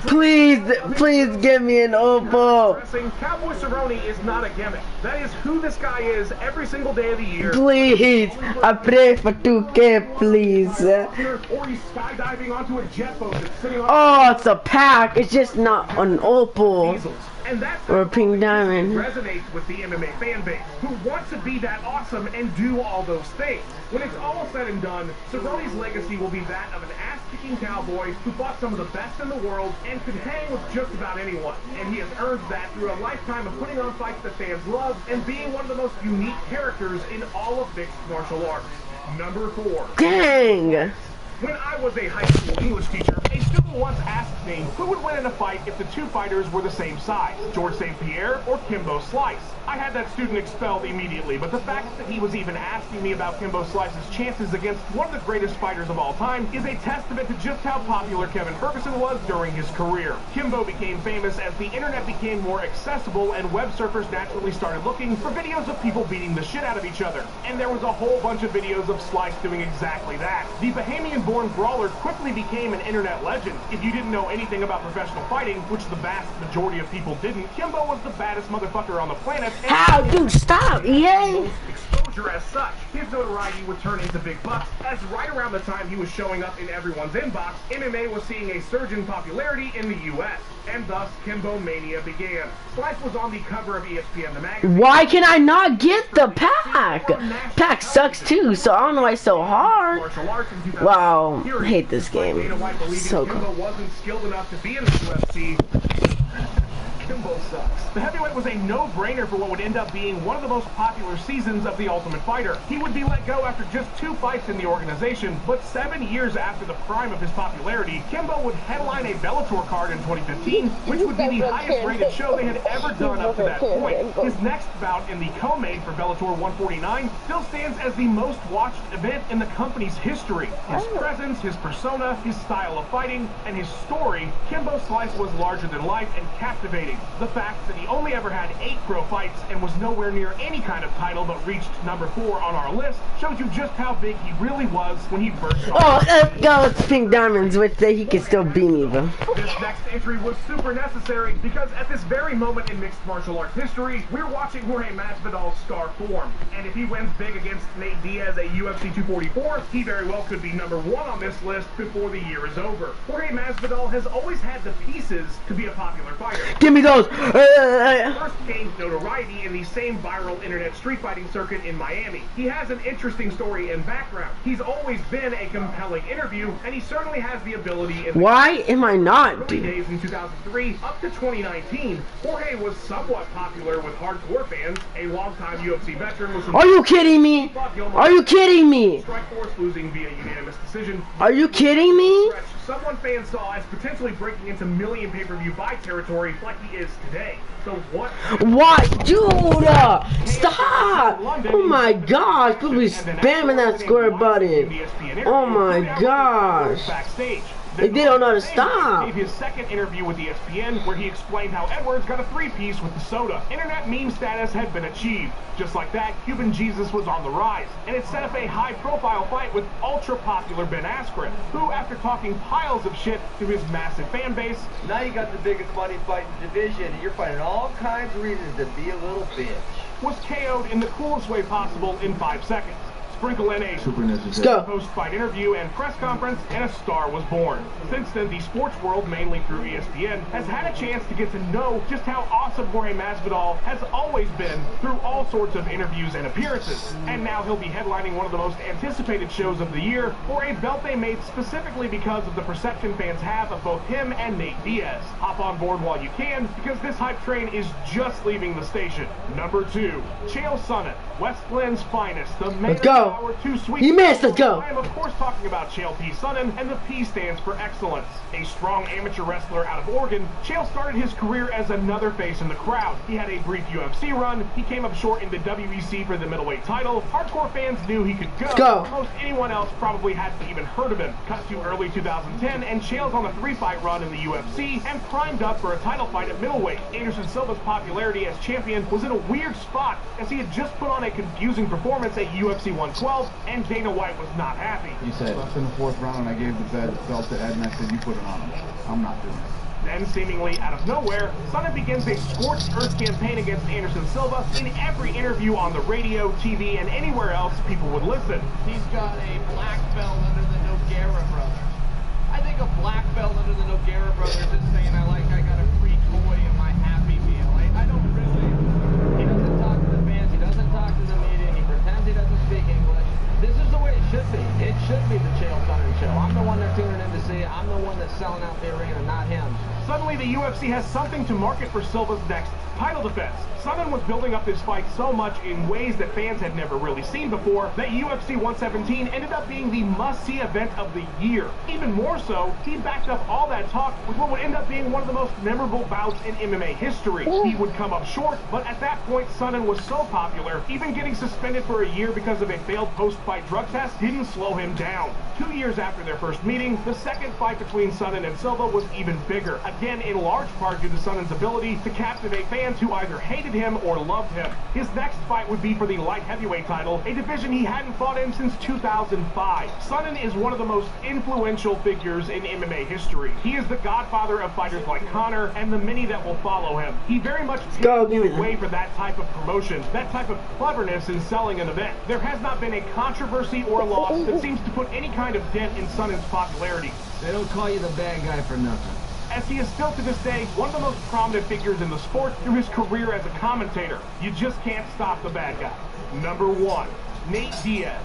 Please give me an opal. Cowboy Cerrone is not a gimmick. That is who this guy is every single day of the year. Please, I pray for 2K, please. Or he's skydiving onto a jet boat that's sitting on Oh, it's a pack. It's just not an opal. diesels. And that's Or a pink diamond. resonates with the MMA fan base, who want to be that awesome and do all those things. When it's all said and done, Cerrone's legacy will be that of an ass-kicking cowboy who fought some of the best in the world and could hang with just about anyone. And he has earned that through a lifetime of putting on fights that fans love and being one of the most unique characters in all of mixed martial arts. Number 4. Dang. When I was a high school English teacher, a student once asked me who would win in a fight if the 2 fighters were the same size, George St. Pierre or Kimbo Slice. I had that student expelled immediately, but the fact that he was even asking me about Kimbo Slice's chances against one of the greatest fighters of all time is a testament to just how popular Kevin Ferguson was during his career. Kimbo became famous as the internet became more accessible and web surfers naturally started looking for videos of people beating the shit out of each other. And there was a whole bunch of videos of Slice doing exactly that. The Bahamian-born brawler quickly became an internet legend. If you didn't know anything about professional fighting, which the vast majority of people didn't, Kimbo was the baddest motherfucker on the planet. How? Dude, stop, EA. Exposure as such, his notoriety would turn into big bucks, as right around the time he was showing up in everyone's inbox, MMA was seeing a surge in popularity in the US, and thus Kimbo Mania began. Slice was on the cover of ESPN the magazine. Why can I not get the pack? Pack sucks too, so I don't know why it's so hard. Wow, I hate this game. So Kimbo cool. wasn't skilled enough to be in the UFC. Kimbo sucks. The heavyweight was a no-brainer for what would end up being one of the most popular seasons of The Ultimate Fighter. He would be let go after just 2 fights in the organization, but 7 years after the prime of his popularity, Kimbo would headline a Bellator card in 2015, which would be the highest-rated show they had ever done up to that point. His next bout in the co-main for Bellator 149 still stands as the most-watched event in the company's history. His presence, his persona, his style of fighting, and his story, Kimbo Slice was larger than life and captivating. The fact that he only ever had 8 pro fights and was nowhere near any kind of title but reached number 4 on our list shows you just how big he really was when he first started. Oh, let's go. It's pink diamonds, which say he can still beat me, though. This next entry was super necessary because at this very moment in mixed martial arts history, we're watching Jorge Masvidal's star form. And if he wins big against Nate Diaz at UFC 244, he very well could be number 1 on this list before the year is over. Jorge Masvidal has always had the pieces to be a popular fighter. Give me he goes. First gained notoriety in the same viral internet street fighting circuit in Miami. He has an interesting story and background. He's always been a compelling interview, and he certainly has the ability in the Why am I not, early dude? days in 2003 up to 2019. Jorge was somewhat popular with hardcore fans. A longtime UFC veteran with some... Are you kidding me? Are you kidding me? Strikeforce losing via unanimous decision. Are you kidding me? Someone fans saw as potentially breaking into million pay-per-view buy territory like he is today. So what? Why, dude? Stop! Oh my gosh! People be spamming that square button. Oh my gosh! Backstage. They don't know how to stop. Gave his second interview with ESPN where he explained how Edwards got a three-piece with the soda. Internet meme status had been achieved. Just like that, Cuban Jesus was on the rise, and it set up a high-profile fight with ultra-popular Ben Askren, who, after talking piles of shit to his massive fan base, now you got the biggest money fight in the division, and you're finding all kinds of reasons to be a little bitch. Was KO'd in the coolest way possible in 5 seconds. Sprinkle in a post-fight interview and press conference, and a star was born. Since then, the sports world, mainly through ESPN, has had a chance to get to know just how awesome Jorge Masvidal has always been through all sorts of interviews and appearances. And now he'll be headlining one of the most anticipated shows of the year for a belt they made specifically because of the perception fans have of both him and Nate Diaz. Hop on board while you can, because this hype train is just leaving the station. Number 2, Chael Sonnen, West Glenn's finest, the man. Let's go. He missed. Let's go. I am of course talking about Chael P. Sonnen, and the P stands for excellence. A strong amateur wrestler out of Oregon, Chael started his career as another face in the crowd. He had a brief UFC run. He came up short in the WEC for the middleweight title. Hardcore fans knew he could go. Let's go. Most anyone else probably hadn't even heard of him. Cut to early 2010, and Chael's on a 3-fight run in the UFC and primed up for a title fight at middleweight. Anderson Silva's popularity as champion was in a weird spot, as he had just put on a confusing performance at UFC 112, and Dana White was not happy. You said left in the 4th round, and I gave the belt to Ed, and I said, you put it on him. I'm not doing it. Then, seemingly out of nowhere, Sonnen begins a scorched earth campaign against Anderson Silva in every interview on the radio, TV, and anywhere else people would listen. He's got a black belt under the Nogueira brothers. I think a black belt under the Nogueira brothers is saying I got a free toy in my Happy Meal. I don't really. He doesn't talk to the fans. He doesn't talk to the media. He pretends he doesn't speak English. This is the way it should be. It should be the Chael Sonnen show. I'm the one they're tuning in to see. I'm the one that's selling out the arena, not him. Suddenly, the UFC has something to market for Silva's next title defense. Sonnen was building up this fight so much in ways that fans had never really seen before that UFC 117 ended up being the must-see event of the year. Even more so, he backed up all that talk with what would end up being one of the most memorable bouts in MMA history. He would come up short, but at that point, Sonnen was so popular, even getting suspended for a year because of a failed post-fight drug test didn't slow him down. 2 years after their first meeting, the second fight between Sonnen and Silva was even bigger, again in large part due to Sonnen's ability to captivate fans who either hated him or loved him. His next fight would be for the light heavyweight title, a division he hadn't fought in since 2005. Sonnen is one of the most influential figures in MMA history. He is the godfather of fighters like Conor and the many that will follow him. He very much paved the way for that type of promotion, that type of cleverness in selling an event. There has not been a controversy or a loss that seems to put any kind of dent in Sonnen's popularity. They don't call you the bad guy for nothing. As he is still to this day one of the most prominent figures in the sport through his career as a commentator. You just can't stop the bad guy. Number 1, Nate Diaz.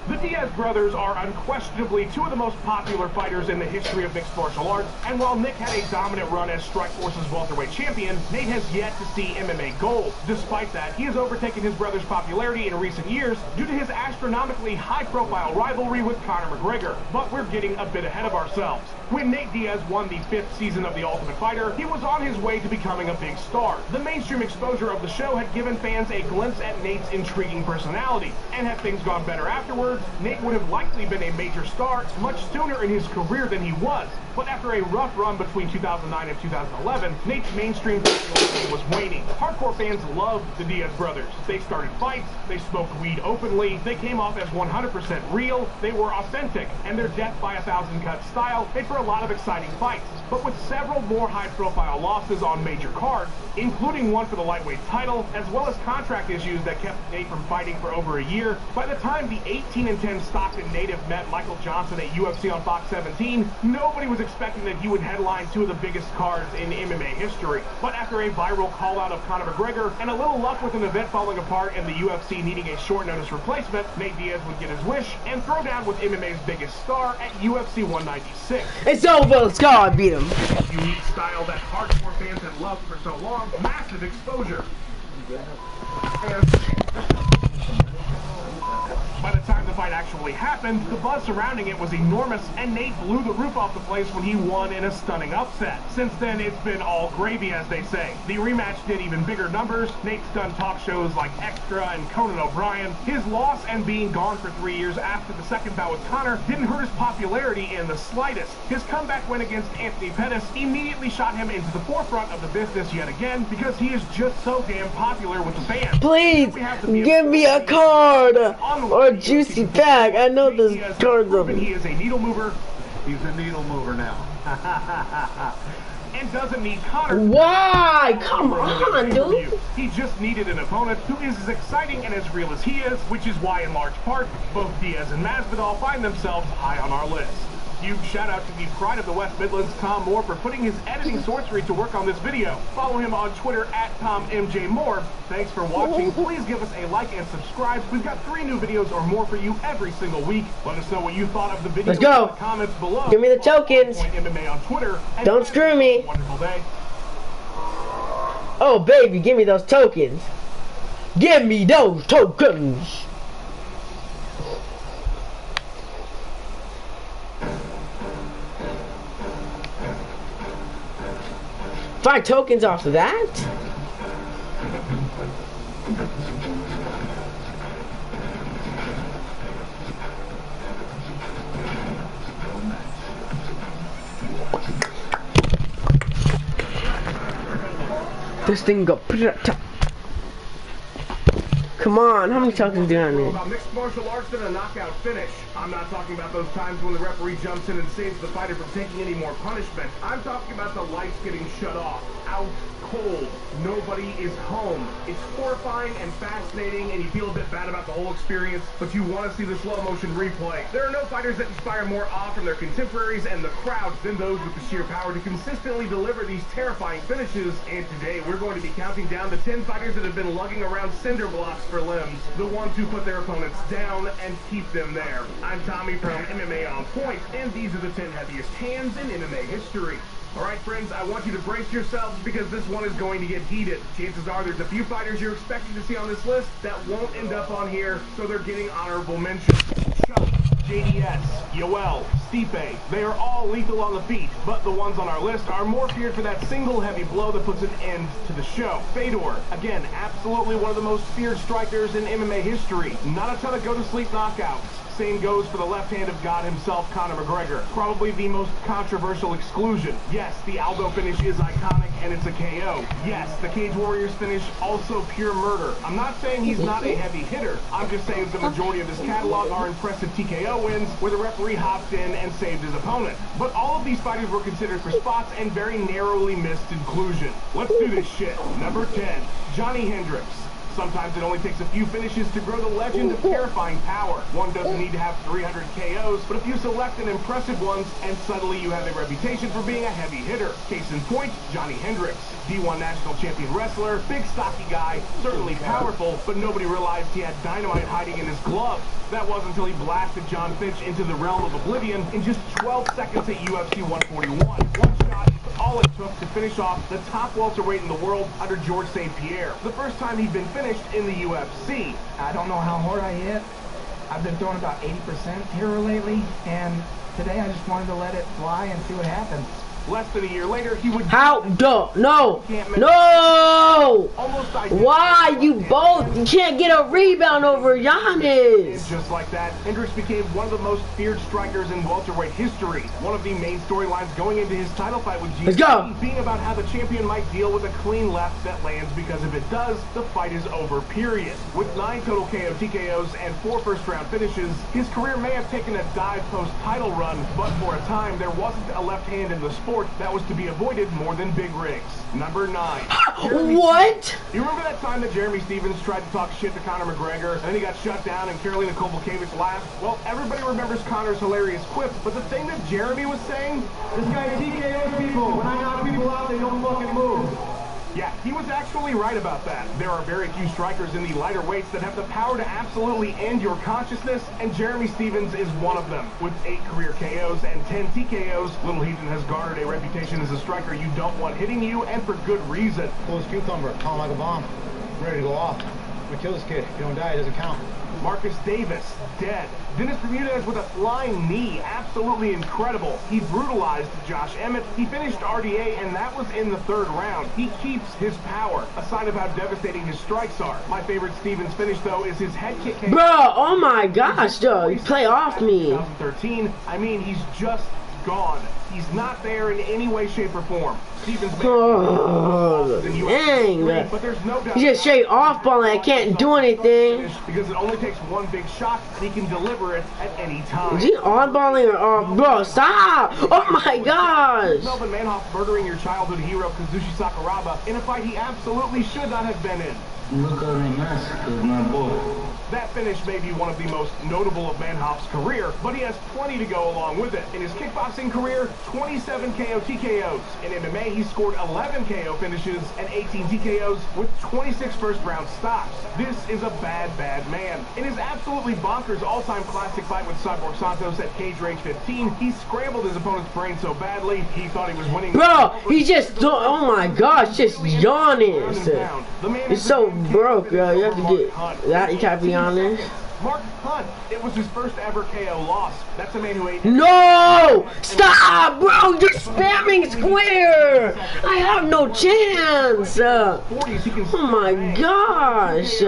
The Diaz brothers are unquestionably two of the most popular fighters in the history of mixed martial arts, and while Nick had a dominant run as Strikeforce's welterweight champion, Nate has yet to see MMA gold. Despite that, he has overtaken his brother's popularity in recent years due to his astronomically high-profile rivalry with Conor McGregor. But we're getting a bit ahead of ourselves. When Nate Diaz won the 5th season of The Ultimate Fighter, he was on his way to becoming a big star. The mainstream exposure of the show had given fans a glimpse at Nate's intriguing personality, and had things gone better afterwards, Nate would have likely been a major star much sooner in his career than he was. But after a rough run between 2009 and 2011, Nate's mainstream popularity was waning. Hardcore fans loved the Diaz brothers. They started fights, they smoked weed openly, they came off as 100% real, they were authentic, and their death by a thousand cuts style made for a lot of exciting fights. But with several more high-profile losses on major cards, including one for the lightweight title, as well as contract issues that kept Nate from fighting for over a year, by the time the 18-10 Stockton native met Michael Johnson at UFC on Fox 17, nobody was expecting that he would headline two of the biggest cards in MMA history. But after a viral call-out of Conor McGregor and a little luck with an event falling apart and the UFC needing a short-notice replacement, Nate Diaz would get his wish and throw down with MMA's biggest star at UFC 196. It's over. Let's go. I beat him. Unique style that hardcore fans had loved for so long. Massive exposure. By the time the fight actually happened, the buzz surrounding it was enormous, and Nate blew the roof off the place when he won in a stunning upset. Since then, it's been all gravy, as they say. The rematch did even bigger numbers. Nate's done talk shows like Extra and Conan O'Brien. His loss and being gone for 3 years after the second bout with Conor didn't hurt his popularity in the slightest. His comeback win against Anthony Pettis immediately shot him into the forefront of the business yet again, because he is just so damn popular with the fans. Please give me a card or a juicy pack. I know this card's of He is a needle mover. He's a needle mover now. And doesn't need Conor. Why? Come on, dude. He just needed an opponent who is as exciting and as real as he is, which is why, in large part, both Diaz and Masvidal find themselves high on our list. Huge shout out to the pride of the West Midlands, Tom Moore, for putting his editing sorcery to work on this video. Follow him on Twitter at TomMJMoore. Thanks for watching. Please give us a like and subscribe. We've got 3 new videos or more for you every single week. Let us know what you thought of the video. Let's go. In the comments below. Give me the tokens. MMA on Twitter. Don't screw me. Wonderful day. Oh, baby, give me those tokens. Give me those tokens. 5 tokens off of that? This thing go. Come on, how many tokens do I need? About mixed martial arts and a knockout finish. I'm not talking about those times when the referee jumps in and saves the fighter from taking any more punishment. I'm talking about the lights getting shut off. Out cold. Nobody is home. It's horrifying and fascinating, and you feel a bit bad about the whole experience, but you want to see the slow motion replay. There are no fighters that inspire more awe from their contemporaries and the crowds than those with the sheer power to consistently deliver these terrifying finishes. And today we're going to be counting down the 10 fighters that have been lugging around cinder blocks for limbs, the ones who put their opponents down and keep them there. I'm Tommy from MMA On Point, and these are the 10 heaviest hands in MMA history. Alright friends, I want you to brace yourselves because this one is going to get heated. Chances are there's a few fighters you're expecting to see on this list that won't end up on here, so they're getting honorable mention. Chuck, JDS, Yoel, Stipe, they are all lethal on the feet, but the ones on our list are more feared for that single heavy blow that puts an end to the show. Fedor, again, absolutely one of the most feared strikers in MMA history. Not a ton of go-to-sleep knockouts. Same goes for the left hand of God himself, Conor McGregor. Probably the most controversial exclusion. Yes, the Aldo finish is iconic and it's a KO. Yes, the Cage Warriors finish, also pure murder. I'm not saying he's not a heavy hitter. I'm just saying the majority of his catalog are impressive TKO wins where the referee hopped in and saved his opponent. But all of these fighters were considered for spots and very narrowly missed inclusion. Let's do this shit. Number 10, Johnny Hendricks. Sometimes it only takes a few finishes to grow the legend of terrifying power. One doesn't need to have 300 KOs, but if you select an impressive ones, and suddenly you have a reputation for being a heavy hitter. Case in point, Johnny Hendricks. D1 national champion wrestler, big stocky guy, certainly powerful, but nobody realized he had dynamite hiding in his glove. That wasn't until he blasted John Finch into the realm of oblivion in just 12 seconds at UFC 141. One shot is all it took to finish off the top welterweight in the world under George St. Pierre. The first time he'd been finished in the UFC. I don't know how hard I hit. I've been throwing about 80% here lately, and today I just wanted to let it fly and see what happens. Less than a year later, he would... How? No! Why? You both... You can't get a rebound over Giannis! Just like that, Hendricks became one of the most feared strikers in welterweight history. One of the main storylines going into his title fight with GSP being about how the champion might deal with a clean left that lands, because if it does, the fight is over, period. With 9 total KO TKOs and 4 first-round finishes, his career may have taken a dive post-title run, but for a time, there wasn't a left hand in the sport sport that was to be avoided more than big rigs. Number 9. What? You remember that time that Jeremy Stevens tried to talk shit to Conor McGregor, and then he got shut down and Karolina Kowalkiewicz laughed? Well, everybody remembers Conor's hilarious quip, but the thing that Jeremy was saying, this guy TKOs people. When I knock people out, they don't fucking move. Yeah, he was actually right about that. There are very few strikers in the lighter weights that have the power to absolutely end your consciousness, and Jeremy Stevens is one of them. With 8 career KOs and 10 TKOs, Little Heathen has garnered a reputation as a striker you don't want hitting you, and for good reason. Pull his cucumber, calm like a bomb, ready to go off. I'm gonna kill this kid. If you don't die, it doesn't count. Marcus Davis, dead. Dennis Bermudez with a flying knee, absolutely incredible. He brutalized Josh Emmett. He finished RDA, and that was in the 3rd round. He keeps his power, a sign of how devastating his strikes are. My favorite Stevens finish, though, is his head kick. Bro, oh my gosh, though, you play off me. 2013, I mean, he's just gone. He's not there in any way, shape, or form. Stevens dang. but there's no doubt He's just straight off balling. I can't do anything. Because it only takes one big shot, and he can deliver it at any time. Is he on balling or off? Bro, stop! Oh my gosh! Melvin Manhoff murdering your childhood hero Kazushi Sakuraba in a fight he absolutely should not have been in. Look at me mask of my boy. That finish may be one of the most notable of Manhoff's career, but he has plenty to go along with it. In his kickboxing career, 27 KO TKOs. In MMA, he scored 11 KO finishes and 18 TKOs with 26 first-round stops. This is a bad, bad man. In his absolutely bonkers all-time classic fight with Cyborg Santos at Cage Rage 15, he scrambled his opponent's brain so badly, he thought he was winning. Bro, he just, oh my gosh, just yawning. It's so broke, yo. You have to get that. You can't be honest. Mark Hunt, it was his first ever KO loss. That's a man who ate. No! Stop, bro! You're spamming square! I have no chance! Oh my gosh!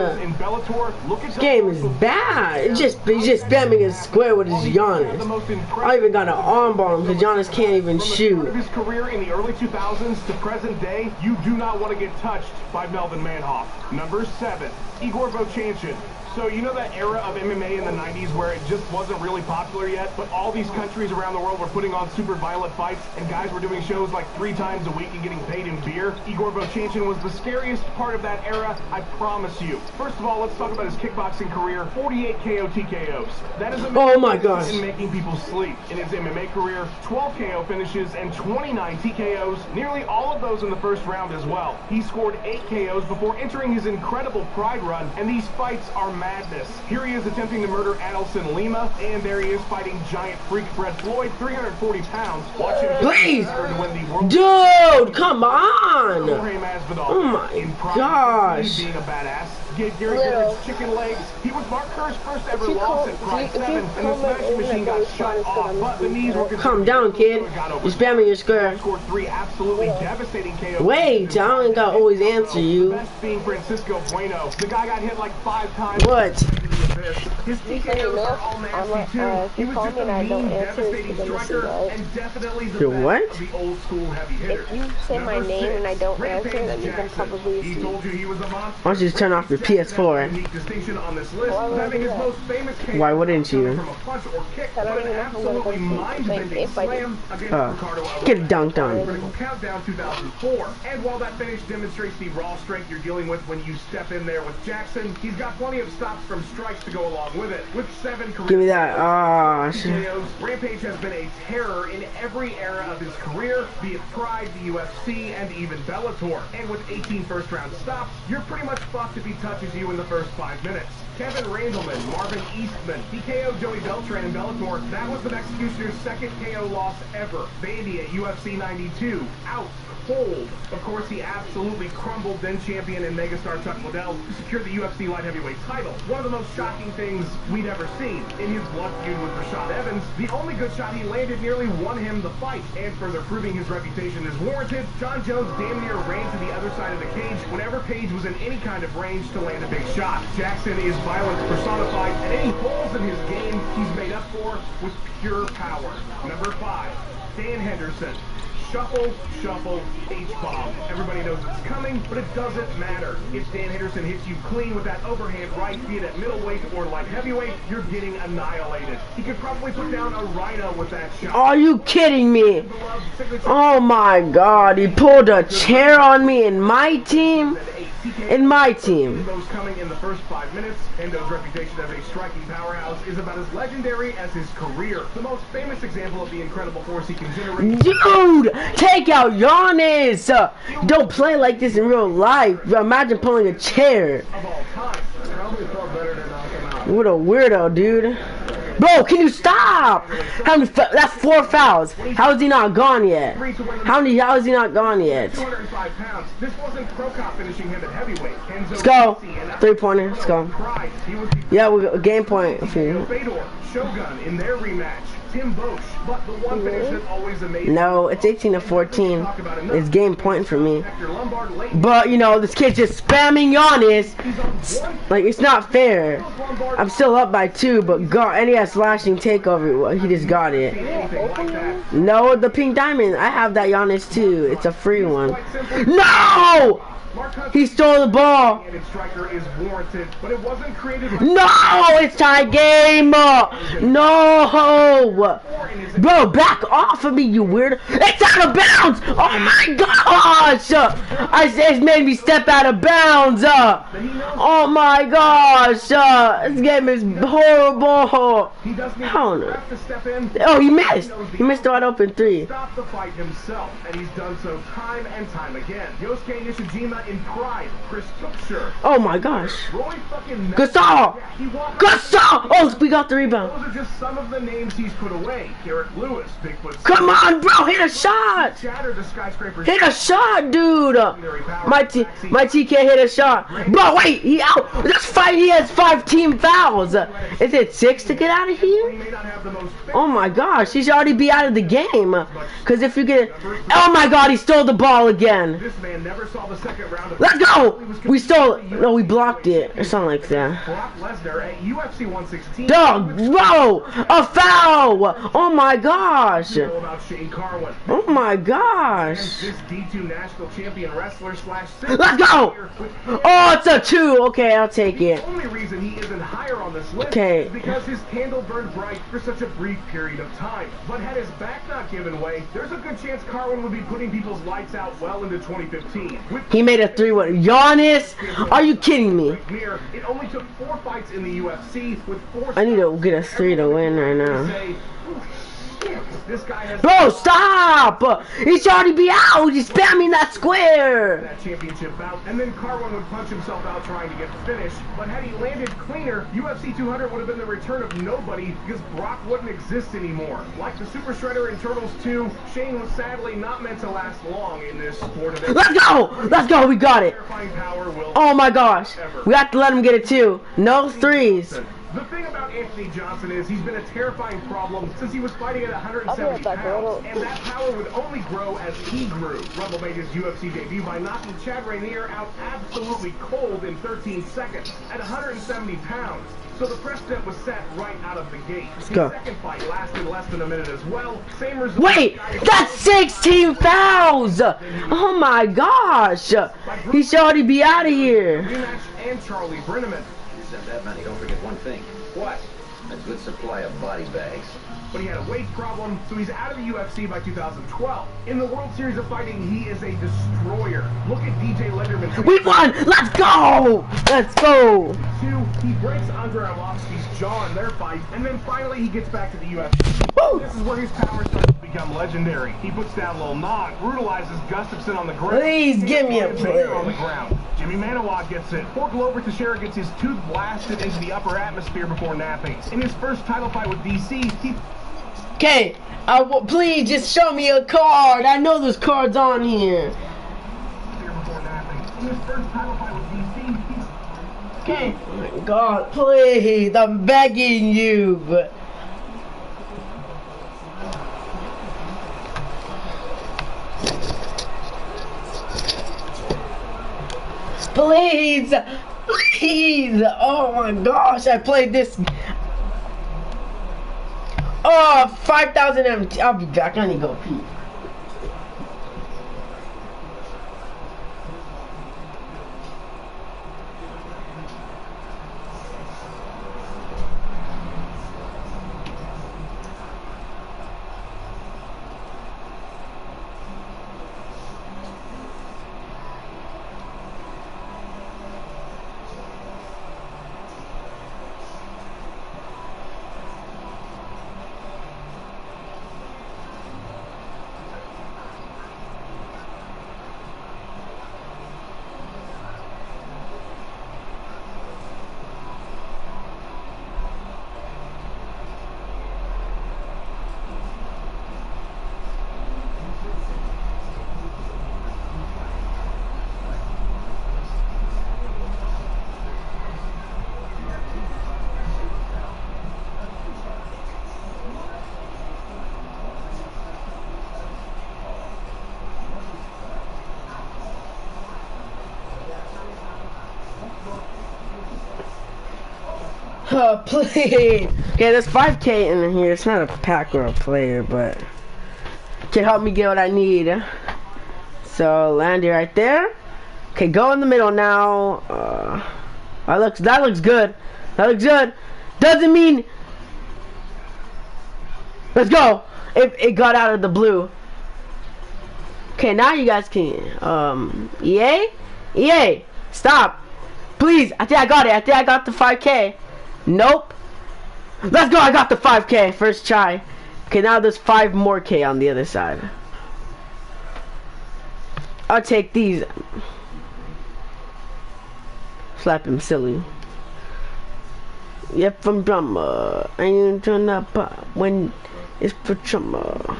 This game is bad. He's just spamming his square with his Giannis. I even got an arm ball him because Giannis can't even shoot. From his career in the early 2000s to present day, you do not want to get touched by Melvin Manhoff. Number 7, Igor Vovchanchyn. So you know that era of MMA in the 90s where it just wasn't really popular yet, but all these countries around the world were putting on super violent fights, and guys were doing shows like 3 times a week and getting paid in beer? Igor Vovchanchyn was the scariest part of that era, I promise you. First of all, let's talk about his kickboxing career. 48 KO TKOs. That is a oh my gosh. In making people sleep. In his MMA career, 12 KO finishes and 29 TKOs, nearly all of those in the first round as well. He scored 8 KOs before entering his incredible Pride run, and these fights are madness. Here he is attempting to murder Adelson Lima, and there he is fighting giant freak Fred Floyd, 340 pounds. Watch him. Please! Dude, come on! Oh my gosh. Being a badass. Gave Gary Goodridge chicken legs. He was Mark Kerr's first ever loss at Pride 7, and the Smash Machine got shut off, but the knees were... Calm down, kid. You're spamming your square. Scored 3 absolutely devastating KOs. Wait, I don't gotta always answer you. Best being Francisco Bueno. The guy got hit like 5 times. What? His TKOs are all nasty too. He was just a mean, devastating striker, and definitely the best of the old school heavy hitters. If you say my name and I don't answer, that means I'm probably He told you he was a monster. Why don't you just turn off your PS4? Unique distinction on this list, having his most famous why wouldn't you? From a punch or kick, but an absolutely mind-bending slam against Ricardo get dunked on. Critical Countdown 2004. And while that finish demonstrates the raw strength you're dealing with when you step in there with Jackson, he's got plenty of stops from strikes to go along with it. With 7 career give me that. TKOs, Rampage has been a terror in every era of his career, be it Pride, the UFC, and even Bellator. And with 18 first-round stops, you're pretty much fucked if he touches you in the first 5 minutes. Kevin Randleman, Marvin Eastman, he KO'd Joey Beltran in Bellator. That was the Executioner's second KO loss ever. Baby at UFC 92. Out. Cold. Of course, he absolutely crumbled then champion and megastar Chuck Liddell to secure the UFC light heavyweight title. One of the most shocking things we'd ever seen. In his blood feud with Rashad Evans, the only good shot he landed nearly won him the fight. And further proving his reputation is warranted, John Jones damn near ran to the other side of the cage whenever Page was in any kind of range to land a big shot. Jackson is violence personified, and any holes in his game he's made up for with pure power. Number 5, Dan Henderson. Shuffle, shuffle, H-bomb. Everybody knows it's coming, but it doesn't matter. If Dan Henderson hits you clean with that overhand right, be it at middleweight or light heavyweight, you're getting annihilated. He could probably put down a rhino with that shot. Are you kidding me? Oh my God, he pulled a chair on me in my team? In my team. Those coming in the first 5 minutes. Endo's reputation as a striking powerhouse is about as legendary as his career. The most famous example of the incredible force he can generate. Dude, take out Giannis. Don't play like this in real life. Imagine pulling a chair. Of all time. Probably felt better to knock him out. What a weirdo, dude. Bro, can you stop? How many? That's 4 fouls. How is he not gone yet? How is he not gone yet? 205 pounds. This wasn't Pro Cop finishing him at heavyweight. Let's go. 3-pointer. Let's go. Yeah, we got a game point for you. Fedor, Shogun in their rematch. Tim Bosch, but the one finish that always amazed. No, it's 18-14. It's game point for me. But you know, this kid's just spamming Giannis. Like, it's not fair. I'm still up by 2, but God, and he has slashing takeover. Well, he just got it. No, the pink diamond. I have that Giannis too. It's a free one. No! He stole the ball. No, it's tie game. No, bro, back off of me, you weirdo. It's out of bounds. Oh my gosh! It's made me step out of bounds. Oh my gosh! This game is horrible. Hell no. Oh, he missed. He missed the wide open 3. Stop the fight himself, and he's done so time and time again. Yosuke Nishijima in pride, Chris Tuchscher. Oh my gosh. Roy fucking Gasol! Gasol! Oh, we got the rebound. Those are just some of the names he's put away. Garrett Lewis, Bigfoot. Come on, bro, hit a shot! Hit a shot, dude! My T can't hit a shot. Bro, wait, he out! That's 5, he has 5 team fouls! Is it 6 to get out of here? Oh my gosh, he should already be out of the game. Cause if you get, oh my God, he stole the ball again. This man never saw the second round of. Let's go! We stole it. No, we blocked it or something like that. Brock Lesnar at UFC 116. Dog, bro! A foul! Oh my gosh! Oh my gosh! This D2 national champion wrestler / Let's go! Oh, it's a 2. Okay, I'll take it. The only reason he isn't higher on this list is because his candle burned bright for such a brief period of time. But had his back not given way, there's a good chance Carwin would be putting people's lights out well into 2015. He made a 3-1. Giannis? Are you kidding me? It only took 4 fights in the UFC with 4. I need to get a 3 to win right now. This guy has bro, stop! He should already be out! He's spamming that square! That championship bout, and then Carwin would punch himself out trying to get the finish. But had he landed cleaner, UFC 200 would have been the return of nobody because Brock wouldn't exist anymore. Like the Super Shredder in Turtles 2, Shane was sadly not meant to last long in this sport event. Let's go! Let's go! We got it! Oh my gosh! We have to let him get it too. No 3s. The thing about Anthony Johnson is he's been a terrifying problem since he was fighting at 170 pounds, and that power would only grow as he grew. Rumble made his UFC debut by knocking Chad Rainier out absolutely cold in 13 seconds at 170 pounds. So the precedent was set right out of the gate. His second fight lasted less than a minute as well. Same result. Wait, that's 16 fouls! Oh my gosh! He should already be out of here. Rematch and Charlie Brenneman. Except that money, don't forget one thing. What? A good supply of body bags. But he had a weight problem, so he's out of the UFC by 2012. In the World Series of Fighting, he is a destroyer. Look at DJ Lenderman. We won! Let's go! Let's go! 2, he breaks Andrei Arlovsky's jaw in their fight, and then finally he gets back to the UFC. Woo! This is where his power starts to become legendary. He puts down Lil Nog, brutalizes Gustafsson on the ground. Please give me a play. On the ground. Jimmy Manawa gets it. Poor Glover Teixeira gets his tooth blasted into the upper atmosphere before napping. In his first title fight with DC, he... Okay, please just show me a card. I know there's cards on here. Okay. Oh my God, please, I'm begging you. Please, please. Oh my gosh, I played this. Oh, 5,000 MT. I'll be back. I need to go pee. Oh, please. Okay, there's 5K in here. It's not a pack or a player, but can help me get what I need. So land it right there. Okay, go in the middle now. That looks good. That looks good. Doesn't mean. Let's go. It got out of the blue. Okay, now you guys can. EA, stop, please. I think I got it. I think I got the 5K. Nope. Let's go. I got the 5K first try. Okay, now there's 5 more K on the other side. I'll take these. Slap him silly. Yep, from drummer. I ain't turn up when it's for drummer.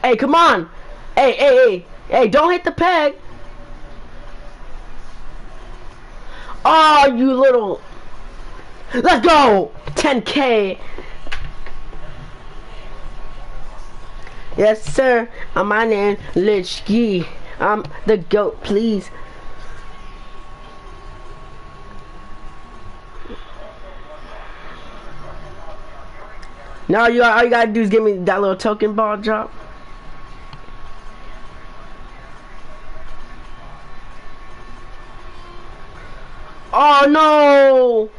Hey, come on! Hey, don't hit the peg! Oh, you little... Let's go! 10K! Yes, sir. My name Lichki. I'm the GOAT, please. Now all you gotta do is give me that little token ball drop. Oh no!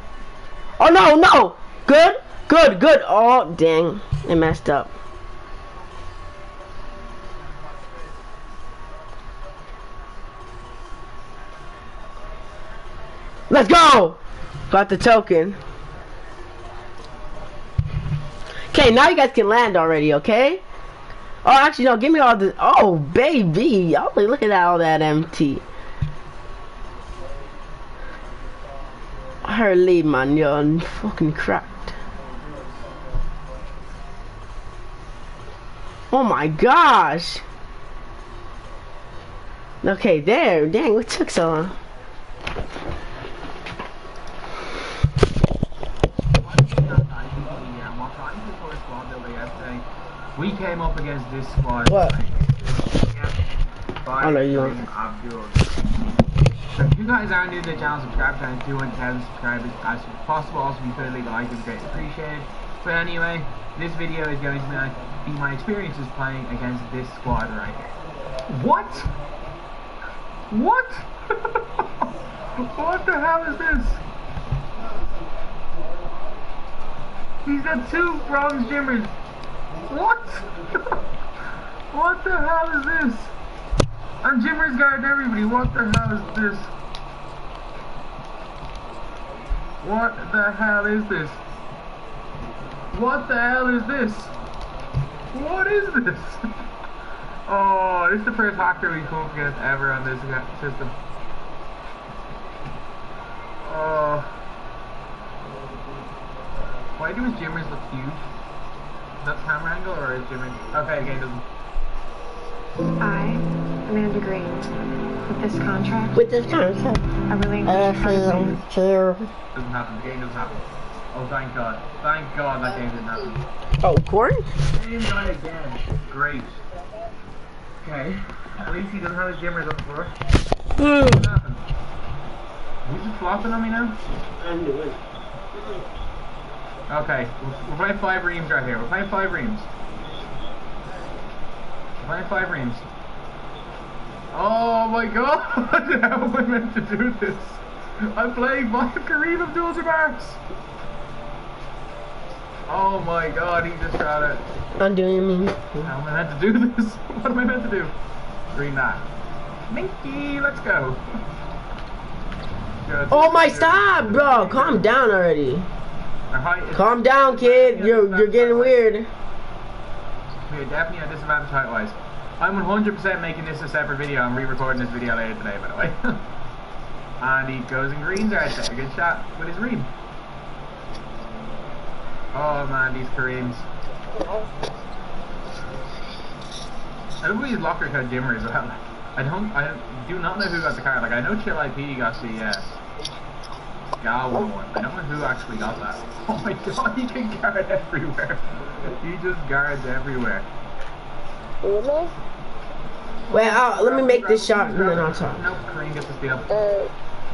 Oh no! Good. Oh dang, it messed up. Let's go! Got the token. Okay, now you guys can land already, okay? Oh, actually, no, give me all the... Oh, baby! Oh, look at that, all that empty. Holy man, you're fucking cracked. Oh my gosh! Okay, there. Dang, what took so long? We came up against this squad. What? I know you. So if you guys are new to the channel, subscribe to the channel, 210 subscribers as soon as possible. Also, be sure to leave a like, it's greatly appreciated. But anyway, this video is going to be my experiences playing against this squad right here. What? What? What the hell is this? He's got 2 bronze jimmers. What? What the hell is this? And Jimmer's guarding everybody. What the hell is this? What the hell is this? What the hell is this? What is this? Oh, this is the first hacker we come up against ever on this system. Oh. Why do his Jimmers look huge? Is that camera angle or is Jimmer? Okay, the game doesn't. I, Amanda Green, with this contract. I relinquish Doesn't happen. The game doesn't happen. Oh, thank God. Thank God that game didn't happen. Oh, corn? Same guy again. Great. Okay. At least he doesn't have his Jimmers on the floor. What happened? He's just flopping on me now? I'm doing. Okay, we're playing 5 reams right here. We're playing 5 reams. We're playing 5 reams. Oh my God! How am I meant to do this? I'm playing 5 Kareem Abdul-Jabbar's. Oh my God, he just got it. I'm doing me. How am I meant to do this? What am I meant to do? Green that. Minky, let's go. Good. Oh my, stop, bro! Calm down already. Calm down, kid. You're getting weird. We're definitely at disadvantage height-wise. I'm 100% making this a separate video. I'm re-recording this video later today, by the way. And he goes in greens right there. Good shot with his ream. Oh man, these Koreans. Everybody's locker got Jimmer as well. I do not know who got the card. Like I know Chill IP got the Galway one. I don't know who actually got that. Oh my god, he can guard everywhere. He just guards everywhere. Really? Well, let me make this shot and then I'll talk. Nope, Korean gets the steal.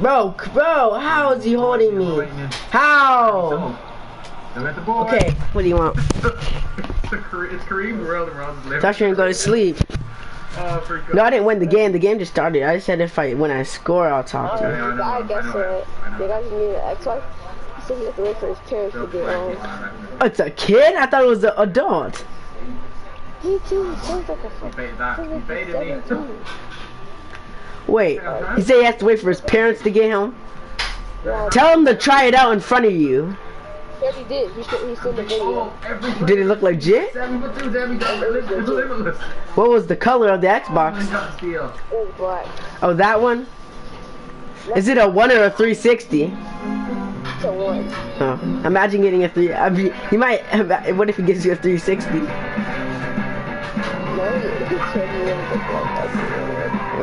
Bro, how is he holding me? How? Go get the ball. Okay, what do you want? It's Kareem World and Ron's living. Thought you were gonna go to sleep. No, I didn't win the game. The game just started. I said when I score, I'll talk to him. I guess the guy just needed an ex-wife. He said he has to wait for his parents to get home. It's a kid? I thought it was an adult. Me too. Sounds like a He baited me. Wait, he said he has to wait for his parents to get home? Tell him to try it out in front of you. He already did. He's in the video. Did it look legit? What was the color of the Xbox? It was black. Oh, that one? Is it a 1 or a 360? It's a 1. Oh, imagine getting a 3. I mean, he might. What if he gives you a 360?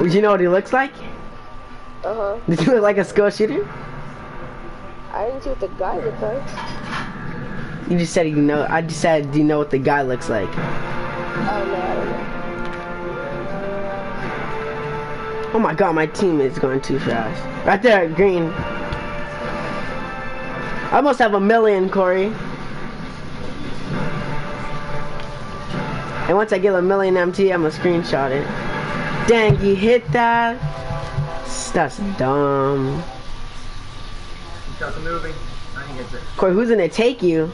Would you know what he looks like? Uh-huh. Does he look like a skill shooter? I didn't see what the guy looked like. You just said you know. I just said, do you know what the guy looks like? Oh, no, I don't know. Oh my god, my team is going too fast. Right there, green. I almost have 1 million, Corey. And once I get 1 million MT, I'm gonna screenshot it. Dang, you hit that? That's dumb. Shots are moving. Now he gets it. Corey, who's gonna take you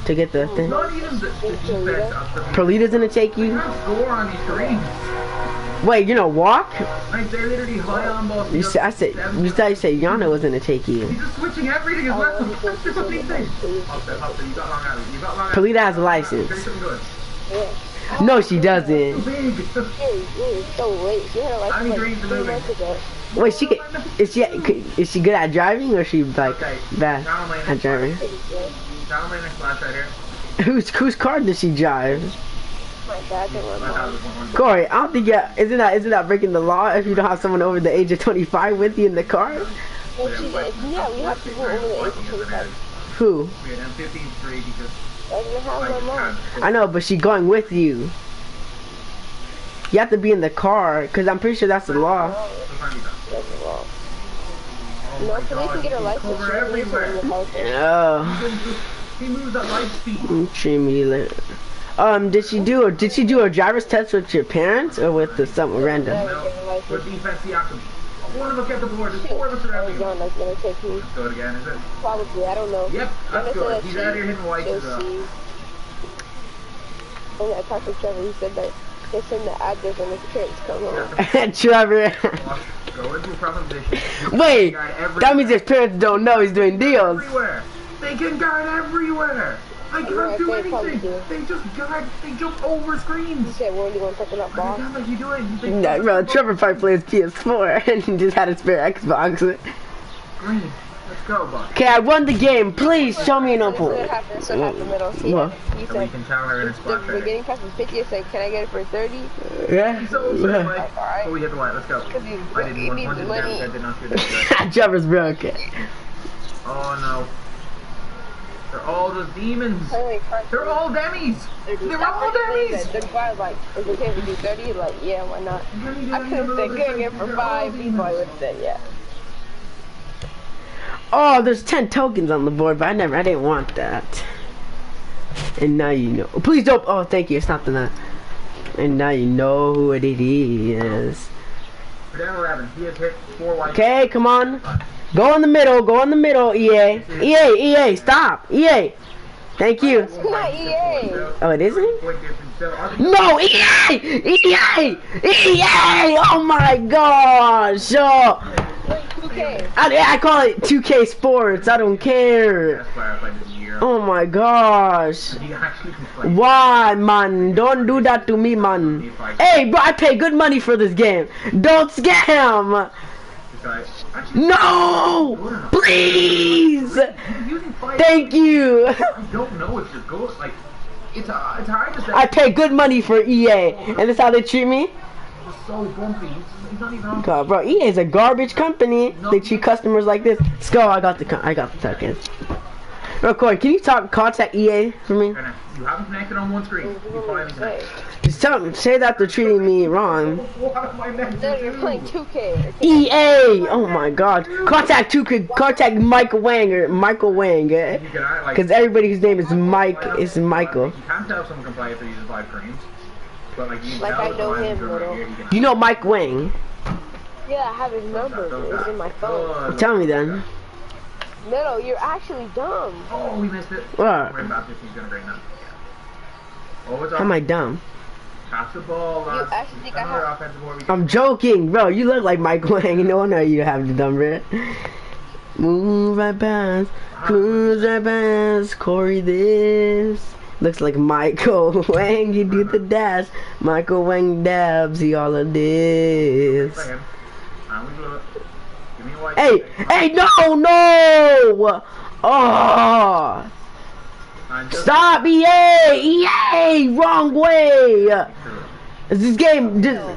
to get the thing? Not even the defense up for me. Perlita's gonna take you? They can't score on these Koreans. Wait, you know walk? Like they're literally high on ball. You said you said Yana was gonna take you. He's just switching everything as well. That's what these things. You got long out of it. You got long out of it. Perlita has a license. Good. Yeah. No, she doesn't. You're so late. She had a license like 3 months ago. Wait, is she good at driving or is she like bad at driving? Down my next flash right here. Whose car does she drive? My dad didn't want Corey, I don't think isn't that breaking the law if you don't have someone over the age of 25 with you in the car? Yeah, we have to go over the age of 25. Who? Yeah, I'm 15 straight because I didn't have my mom. I know, but she's going with you. You have to be in the car, because I'm pretty sure that's the law. That's the law. No, so they can get her license. Oh. He moves at light speed. Did she do a driver's test with your parents or with something random? For defense, the Akami. One of us get the board. There's 4 of us around me. John, that's gonna take me. Go it again, is it? Probably, I don't know. Yep, that's good. He's out here hitting whites as well. Oh yeah, I talked to Trevor. He said that they send the address when the parents come home. Trevor. Go into a proper position. Wait, that means his parents don't know he's doing deals. Everywhere. They can guard everywhere. I can't do anything. They just guard. They jump over screens. You said, "What do you want to talk about, boss?" What you doing? No, bro, Trevor probably plays PS4 and he just had a spare Xbox. Green. Let's go, boss. Okay, I won the game. Please show me an open. So half the middle. He said, can tell her in a spot. We're getting past the 50. I said, "Can I get it for 30?" Yeah. So we hit the white. Let's go. I didn't want to damage. I did not shoot it. Trevor's broke. Oh no. They're all those demons. They're all demis. They're all demis. The guy's like, "Is it okay if we do 30?" Like, yeah, why not? I could have said, "Good, get for 5." He probably would have said, "Yeah." Oh, there's 10 tokens on the board, but I didn't want that. And now you know. Please don't. Oh, thank you. It's not the nut. And now you know who it is. We're down 11. He has hit 4 white. Okay, come on. Go in the middle. Go in the middle, EA. EA, stop. EA. Thank you. It's not EA. Oh, it isn't? No, EA! EA! EA! Oh my gosh! Oh. 2K. I call it 2K Sports. I don't care. Oh my gosh. Why, man? Don't do that to me, man. Hey, bro, I pay good money for this game. Don't scam. Actually, No! Please! Thank you! I don't know if you're good. Like, it's hard to say. I pay good money for EA, and that's how they treat me? It's so bumpy. He's not even on. God, bro, EA is a garbage company. They treat customers like this. Let's go. I got the tokens. Real quick, can you contact EA for me? You haven't connected on one screen. You finally connected. Just tell them, say that they're treating me wrong. What am I meant to Then do? you're playing 2K. EA! Oh my god. Contact Michael Wang or Michael Wang. Because everybody whose name is Mike is Michael. You can't tell if someone can play if they're using 5 frames. But like, you can Like tell I if know the him, lines are little. right here, You know Mike Wang. Yeah, I have his number. It's in my phone. Tell me then. No, you're actually dumb. Oh, we missed it. What? We're about this. He's gonna bring that. Oh, what's up? How am I dumb? Pass the ball, You actually think I another have... offensive board. I'm joking, bro. You look like Mike Wang. No wonder you have the number. Move right past, cruise right past, Corey this. Looks like Michael Wang, you do the dash. Michael Wang dabs, he all of this. Hey, no! Oh! Stop, EA! Wrong way! Is this game... No,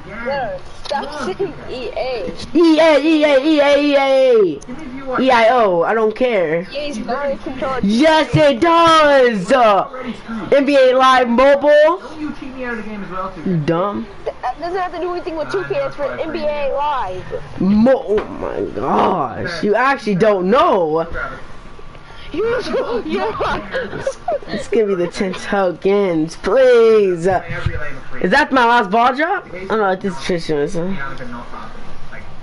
stop saying EA. EA! EIO, I don't care. EA's not control. Yes, it does! NBA Live Mobile? You cheat me out of the game as well, too. You dumb? That doesn't have to do anything with 2K, it's for NBA Live. Oh my gosh, you actually don't know. Let's give me the 10 tokens, please. Is that my last ball drop? I don't know what this fiction is.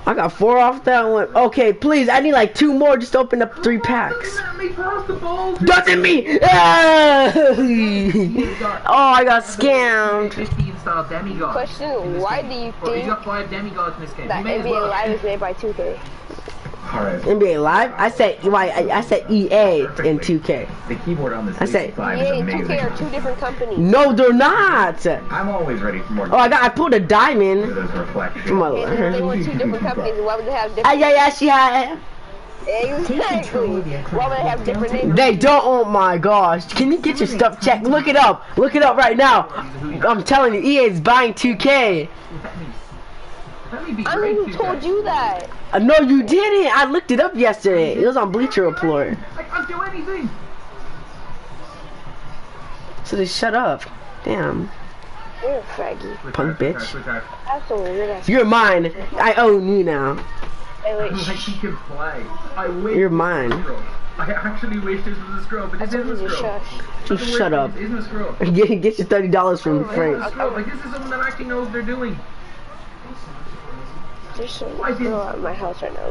I got 4 off that one. Okay, please, I need like 2 more just to open up 3 packs. Doesn't mean. Oh, I got scammed. Question, why do you think that NBA Live is made by 2K? NBA Live? I said EA in 2K. The keyboard on this I said EA and 2K are 2 different companies. No, they're not. I'm always ready for more. Oh, I pulled a diamond. From my If they were 2 different companies, why would they have different yeah. Exactly. Why would they have different names? They don't. Oh my gosh. Can you get your stuff checked? Look it up. Look it up right now. I'm telling you, EA is buying 2K. I don't even told you that. No, you didn't. I looked it up yesterday. It was on Bleacher Report. I can't do anything. So they shut up. Damn. You're a faggy. Punk bitch. That's so weird. You're mine. I own you now. Hey, wait. Like he can play. I wish. You're mine. I actually wish this was a scrub, but this isn't a scrub. Just shut up. This isn't a scrub. Get your $30 from Frank. Like this is someone that actually knows what they're doing. There's some girl at my house right now.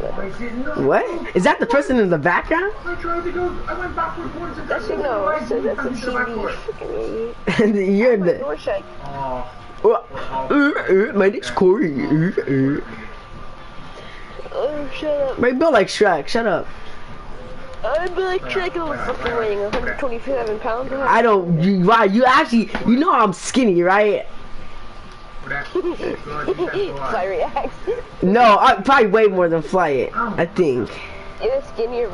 What? Is that the person in the background? I tried to go. I went backward once and that's no. So that's a TV. You're the. My name's Corey. Oh, shut up. My built like Shrek. Shut up. I'm like Shrek. I'm fucking weighing 127 pounds. I don't. Wow, you actually. You know I'm skinny, right? Fly reacts. No, I'm probably way more than Flight. I think. You're the skinnier.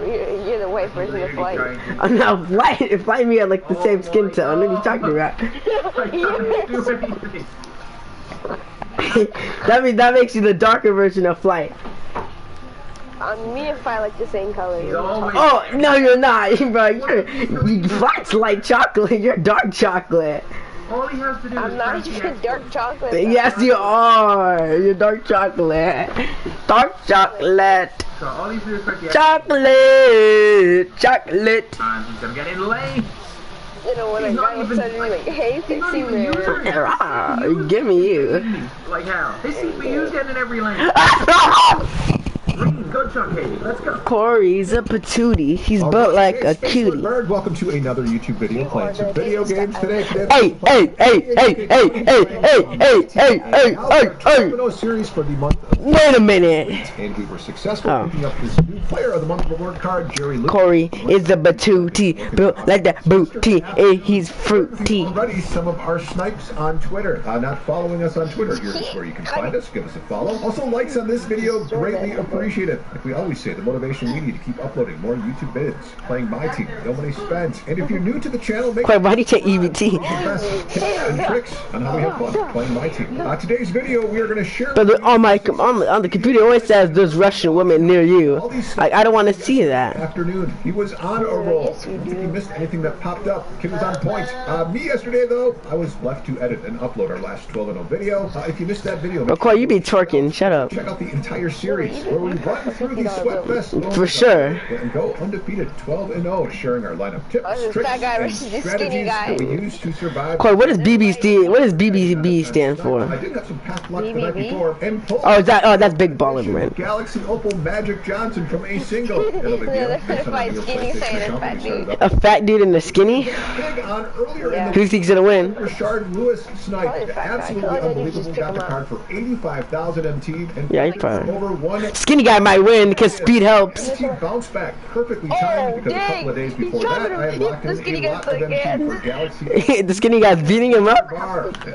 You're the white version of Flight. I'm not Flight. Flight me had like the same skin tone. What are you talking about? that makes you the darker version of Flight. Me and Flight like the same color. Oh no, you're not, bro. Flight's light chocolate. You're dark chocolate. All he has to do I'm not even dark chocolate. Yes, you are. You're dark chocolate. Dark chocolate. So all he's doing is chocolate. And he's gonna get in lane. You know when I got suddenly like, hey, fixing there. Give me you. Like how? This CPU's getting in every lane. Good shot, Katie. Let's go. Corey's a patootie. He's built like a cutie. Welcome to another YouTube video playing some video games today. Hey! Series for the month. Wait a minute. And we were successful picking up this new Player of the Month award card, Jerry Lucas. Corey is a patootie. Built like that booty. And he's fruity. Already some of our snipes on Twitter. Not following us on Twitter. Here's where you can find us. Give us a follow. Also, likes on this video greatly appreciated. appreciate it. Like we always say, the motivation we need to keep uploading more YouTube vids, playing Myteam, no money spent. And if you're new to the channel, make why do you take EBT? the best tips and tricks on how we have fun playing Myteam. Today's video, we are going to share. But on the computer, it always says there's Russian women near you. Like, I don't want to see that. Afternoon, he was on a roll. I don't think he missed anything that popped up. Kid was on point. Me yesterday though, I was left to edit and upload our last 12-0 video. If you missed that video, Coy, you be twerking. Shut up. Check out the entire series where we run through the sweat fest for sure and go undefeated 12-0, sharing our lineup tips, tricks, and strategies that we use to survive. Coy, what does BBB stand for? I did have some past luck the night before and pulled. Oh, that's Big Baller, man. Galaxy Opal Magic Johnson from a single. A fat dude and a skinny? Who thinks gonna win? Rashard Lewis sniped. Absolutely unbelievable. Got the card for 85,000 MT. And yeah, he probably. Over one. Skinny guy might win because speed helps. MT bounced back perfectly timed because a couple of days before that I had locked in a lot of MT for Galaxy. The skinny guy's beating him up? In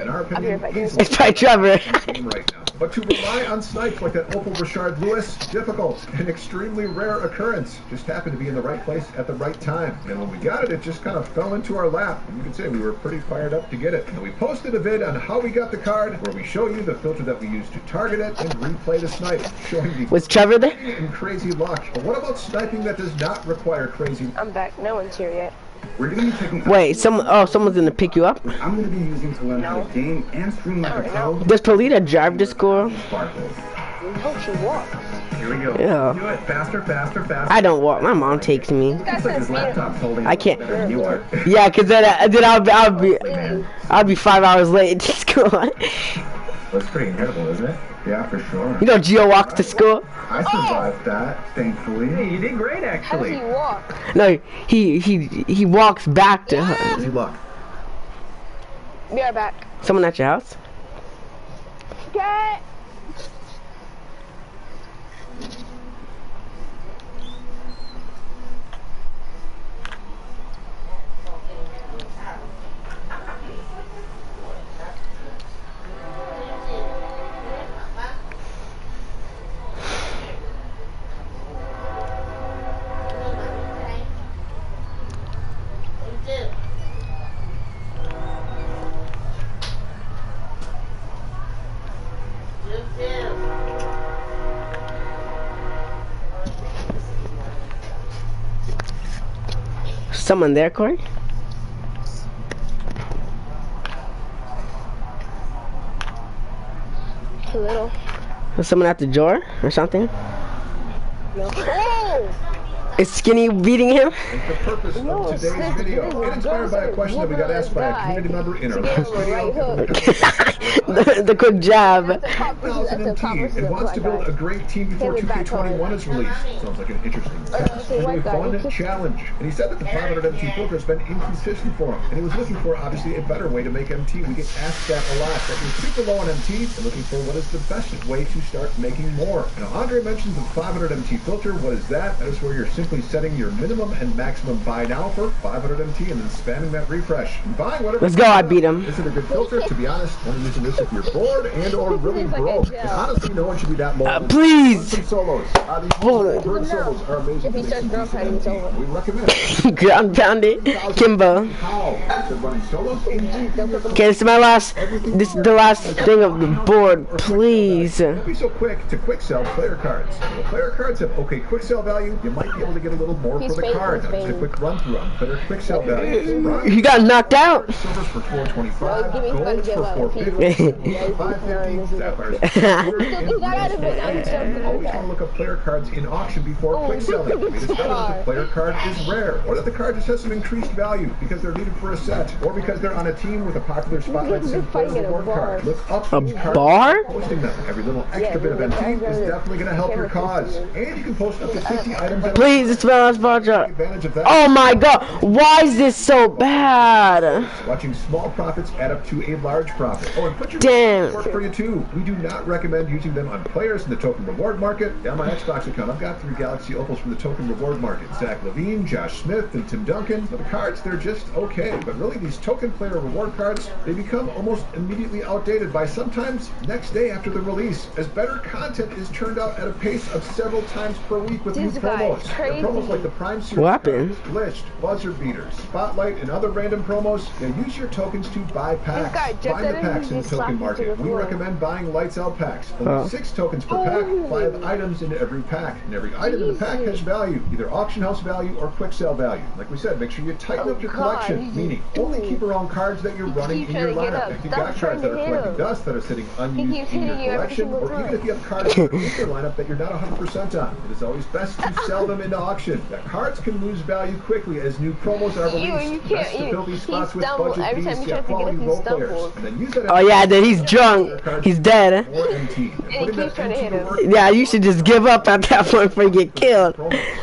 our opinion, it's probably Trevor. Right now. But to rely on snipes like that Opal Rashard Lewis, difficult, an extremely rare occurrence. Just happened to be in the right place at the right time. And when we got it, it just kind of fell into our lap. And you can say we were pretty fired up to get it. And we posted a vid on how we got the card, where we show you the filter that we used to target it and replay the snipe, showing the was Trevor there? And crazy luck. But what about sniping that does not require crazy? I'm back. No one's here yet. We're going to be taking. Wait, someone's gonna pick you up? I'm going to be using to learn how to game and stream like a pro. Does Polita drive to school? Oh, she walks. Here we go. Yeah. Do it faster, faster, faster. I don't walk. My mom takes me. I can't. Yeah, yeah, cause then I'll be 5 hours late to school. That's pretty incredible, isn't it? Yeah, for sure. You know, Gio walks to school. I survived that, thankfully. Hey, you did great, actually. How does he walk? No, he walks back to her. Easy luck. Be right back. Someone at your house? Okay. Someone there, Corey? A little. Was someone at the door or something? No. Oh! Is Skinny beating him? It's the purpose of today's video, and inspired by a question that we got asked by a community member in our last video. the quick jab. 1000 MT and wants to build a great team before 2K21 is released. Sounds like an interesting task and a fun challenge. And he said that the 500 MT filter has been inconsistent for him, and he was looking for obviously a better way to make MT. We get asked that a lot. That you're super low on MT and looking for what is the best way to start making more. Now Andre mentioned the 500 MT filter. What is that? That is where you're simply setting your minimum and maximum buy now for 500 MT and then spamming that refresh. And buying whatever. Let's go, I beat him. This is a good filter. To be honest, only using this if you're bored and or really broke. And honestly, no one should be that low. Please. Some solos. These bird solos are amazing. If he starts ground pounding, it's over. We recommend it. Ground pound it. Kimbo. Okay, this is my last. This is the last thing of the board. Please. Don't be so quick to quick sell player cards. When player cards have okay quick sell value, you might be able to get a little more for the card. Now, just a quick run through on player quick sell value. He got knocked out. Silvers for 425, golds for 450, 550, sapphires. Always want to look up player cards in auction before quick selling. Maybe discover that the player card is rare, or that the card just has some increased value because they're needed for a set, or because they're on a team with a popular spotlight sim player reward card. Look up a these cards. Bar? Posting them. Every little extra bit of MT is definitely going to help your cause. And you can post up to 50 items. Please, it's my last bar drop. Oh my god, why is this so bad? Watching small profits add up to a large profit. Oh, and put Damn. Work for you too. We do not recommend using them on players in the token reward market. On my Xbox account, I've got 3 Galaxy Opals from the token reward market. Zach Levine, Josh Smith, and Tim Duncan. But the cards, they're just okay. But really, these token player reward cards, they become almost immediately outdated by sometimes next day after the release, as better content is churned out at a pace of several times per week with new promos. Promos like the Prime Series cards, Glitched, Buzzer Beaters, Spotlight, and other random promos. Use your tokens to buy packs. Find the packs in the token market. We recommend buying Lights Out packs. Only 6 tokens per pack, 5 items in every pack. And every item in the pack has value, either auction house value or quick sale value. Like we said, make sure you tighten up your collection, meaning only keep around cards that you're running in your lineup. If you've got cards that are collecting dust that are sitting unused in your collection, or even if you have cards that are in your lineup that you're not 100% on, it is always best to sell them into auction. That cards can lose value quickly as new promos are released. Best to fill these spots with budget beats, quality role players. And then use that. Oh yeah, then he's drunk. He's dead. Yeah, you should just give up at that point before you get killed.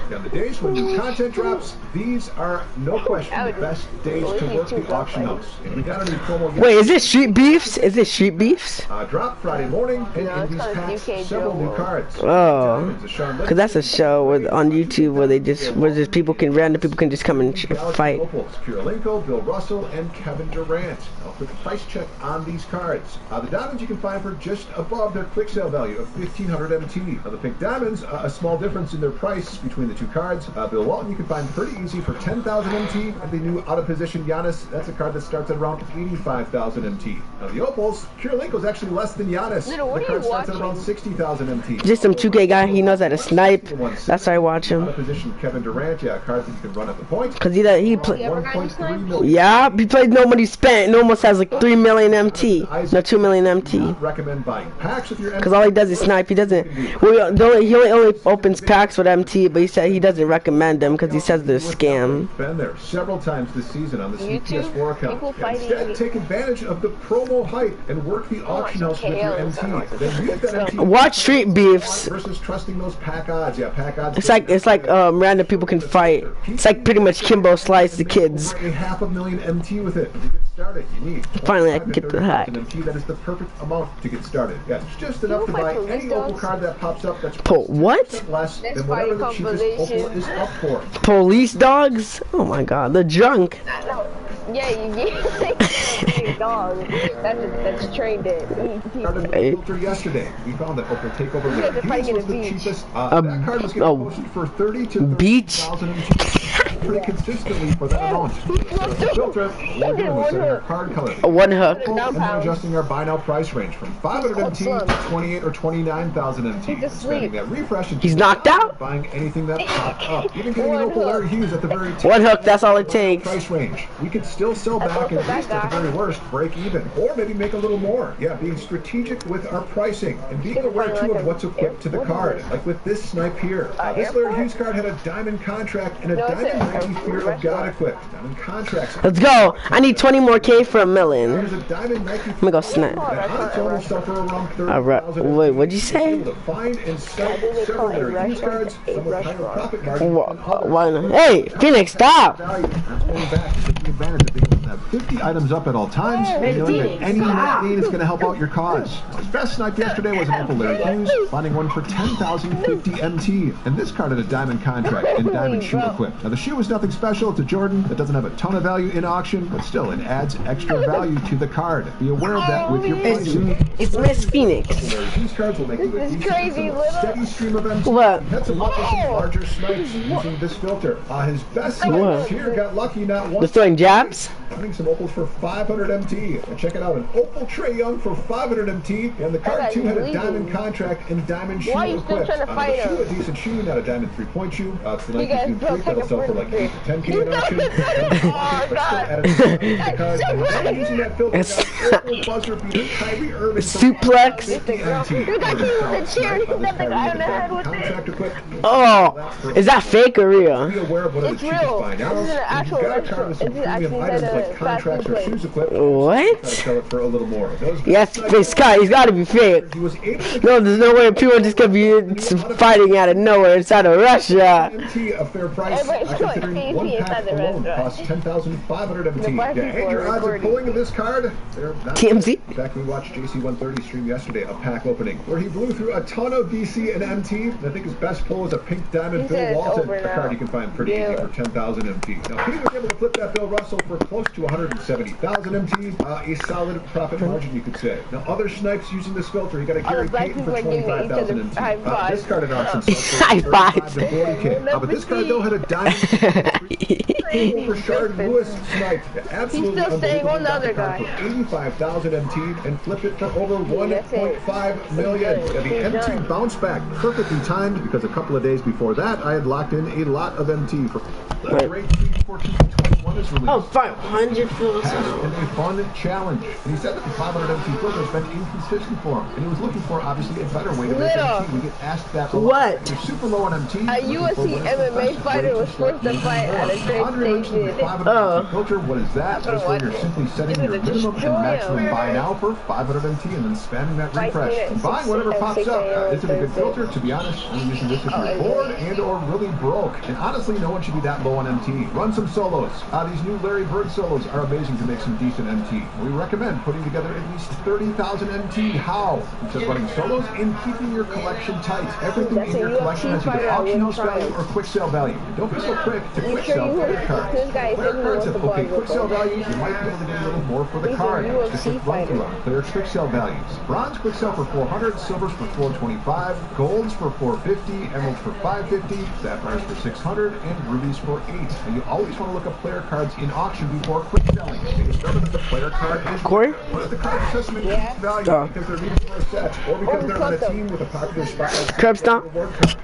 Now the days when new content drops, these are no question the best days to work the auction house. And we got a new promo. Wait, is it Street Beefs? Is it Street Beefs? Drop Friday morning, and in these packs, several new cards. Oh, because that's a show on YouTube where just random people can just come and fight. Kirilenko, Bill Russell, and Kevin Durant. I'll put the price check on these cards. The diamonds you can find for just above their quick sale value of 1,500 MT. The pink diamonds, a small difference in their price between the two cards. Bill Walton you can find pretty easy for 10,000 MT. And the new out of position Giannis, that's a card that starts at around 85,000 MT. Now the opals, Kirilenko is actually less than Giannis. The card starts at around 60,000 MT. Just some 2K guy, he knows how to snipe. That's why I watch him. Out of position Kevin Durant, cards that you can run at the point. Cause he played. Yeah, he played Nobody Spent. It almost has like 3 million MT. No, 2 million MT. Recommend buying packs with your MT. Cause all he does is snipe. He doesn't. He only opens packs with MT, but he said he doesn't recommend them because he says they're scam. Been there several times this season on the CPS4 account. Instead, take advantage of the promo hype and work the auction house with your MT. Then use that MT. Watch Street Beefs. Versus trusting those pack odds. Yeah, pack odds. It's like random people can fight. It's like pretty much Kimbo Slice the kids. A 500,000 MT with it. To get started, you need. Finally, I can get the hack. MT, that is the perfect amount to get started. Yeah, it's just enough to buy any opal card that pops up. That's what? Less than whatever the cheapest opal is up for. Police dogs? Oh my god, they're drunk. Yeah, you get dog. That's trained it. Started the filter yesterday. We found that Opal Takeover was the cheapest. That card was getting posted for 30 to 30,000 pretty consistently for that amount. The filter, we're doing is setting our card color. One hook. And then adjusting our buy now price range from 500 MT to 28 or 29,000 MT. Spending that refresh. He's knocked out. Buying anything that popped up. Even getting an Opal Larry Hughes at the very top. One hook, that's all it takes. Price range. We could still sell back and at least at the very worst break even, or maybe make a little more. Yeah, being strategic with our pricing and being aware too of what's equipped to the card. Like with this snipe here. This Larry Hughes card had a diamond contract and a diamond 90 Fear of God equipped. Diamond contracts. Let's go. I need 20 more K for $1 million. There's a diamond 90. I'm gonna go snap. Alright. Wait, what'd you say? Find and sell several Larry Hughes cards. Some with higher profit margin. Why not? Hey, Phoenix, stop! Have 50 items up at all times. Any net gain is going to help out your cause. His best snipe yesterday was an Opal Larry Hughes, finding one for 10,050 MT. And this card had a diamond contract and diamond shoe equipped. Now the shoe is nothing special. It's a Jordan that doesn't have a ton of value in auction, but still it adds extra value to the card. Be aware of that with your pricing. It's Miss Phoenix. These cards will make you a steady stream of MT. What? Had some luck with some larger snipes using this filter. His best snipe here got lucky not once. They're throwing jabs? Finding some opals for 500 MT. And check it out, an Opal Trae Young for 500 MT. And the card too had a diamond contract and diamond shoe equipped. The shoe, a decent shoe, not a diamond 3-point shoe. It's the Nike Zoom 3 that'll sell for like 8 to 10K in auction. And using that filter, Opal buzzer beater Kyrie Irving suplex. Oh, is that fake or real? Be aware of what are the cheapest buy now. If you've got a card with some premium items like contracts or shoes equipped. What? Sell it for a little more. Yes, Scott, he's got to be fake. No, there's no way people just gonna be fighting out of nowhere inside of Russia. MT a fair price. Considering one pack alone costs 10,500 MT. Yeah, and your odds of pulling this card, they're not TMZ. In fact, we watched JC130 stream yesterday a pack opening where he blew through a ton of DC and MT. I think his best pull was a pink diamond Bill Walton, a card you can find pretty easy for 10,000 MT. Now he was able to flip that Bill Russell for close to 170,000 MT. A solid profit margin, you could say. Now other snipes using this filter, you got to carry Peyton for 25,000 MT. This card at auction sells for 35 to 40K. But this card though had a diamond for Shard Lewis snipe. Absolutely he's still staying on the other guy. For 85,000 MT and flipped it for over 1.5 million. The MT bounce back perfectly timed because a couple of days before that I had locked in a lot of MT for a great tweet before 2K21 is released. Oh, 500 fills. And a fun challenge. And he said that the 500 MT filter has been inconsistent for him. And he was looking for obviously a better way to make MT. We get asked that a lot. What? You're super low on MT. A UFC MMA fighter was forced to fight at a train station. Filter, what is that? That's where you're simply setting your minimum and maximum buy now for 500 MT and then spamming that refresh. And buying whatever pops up. Is it a good filter? To be honest, only using this if you're bored and or really broke. And honestly, no one should be that low on MT. Run some solos. These new Larry Bird solos are amazing to make some decent MT. We recommend putting together at least 30,000 MT. How? Just running solos and keeping your collection tight. Everything in your collection has either auction house value or quick sale value. Don't be so quick to quick sell player cards. Player cards have okay quick sale value. You might be able to get a little more for the card. Just a run through on player quick sale values. Bronze quick sale for 400, silvers for 425, golds for 450, emeralds for 550, sapphires for 600, and rubies for 8. And you always want to look up player cards in auction before quick selling. They discover that the player card is Corey? But if the card has some increased value because they're needed for a set, or because they're on a team with a popular spotlight Curb stomp.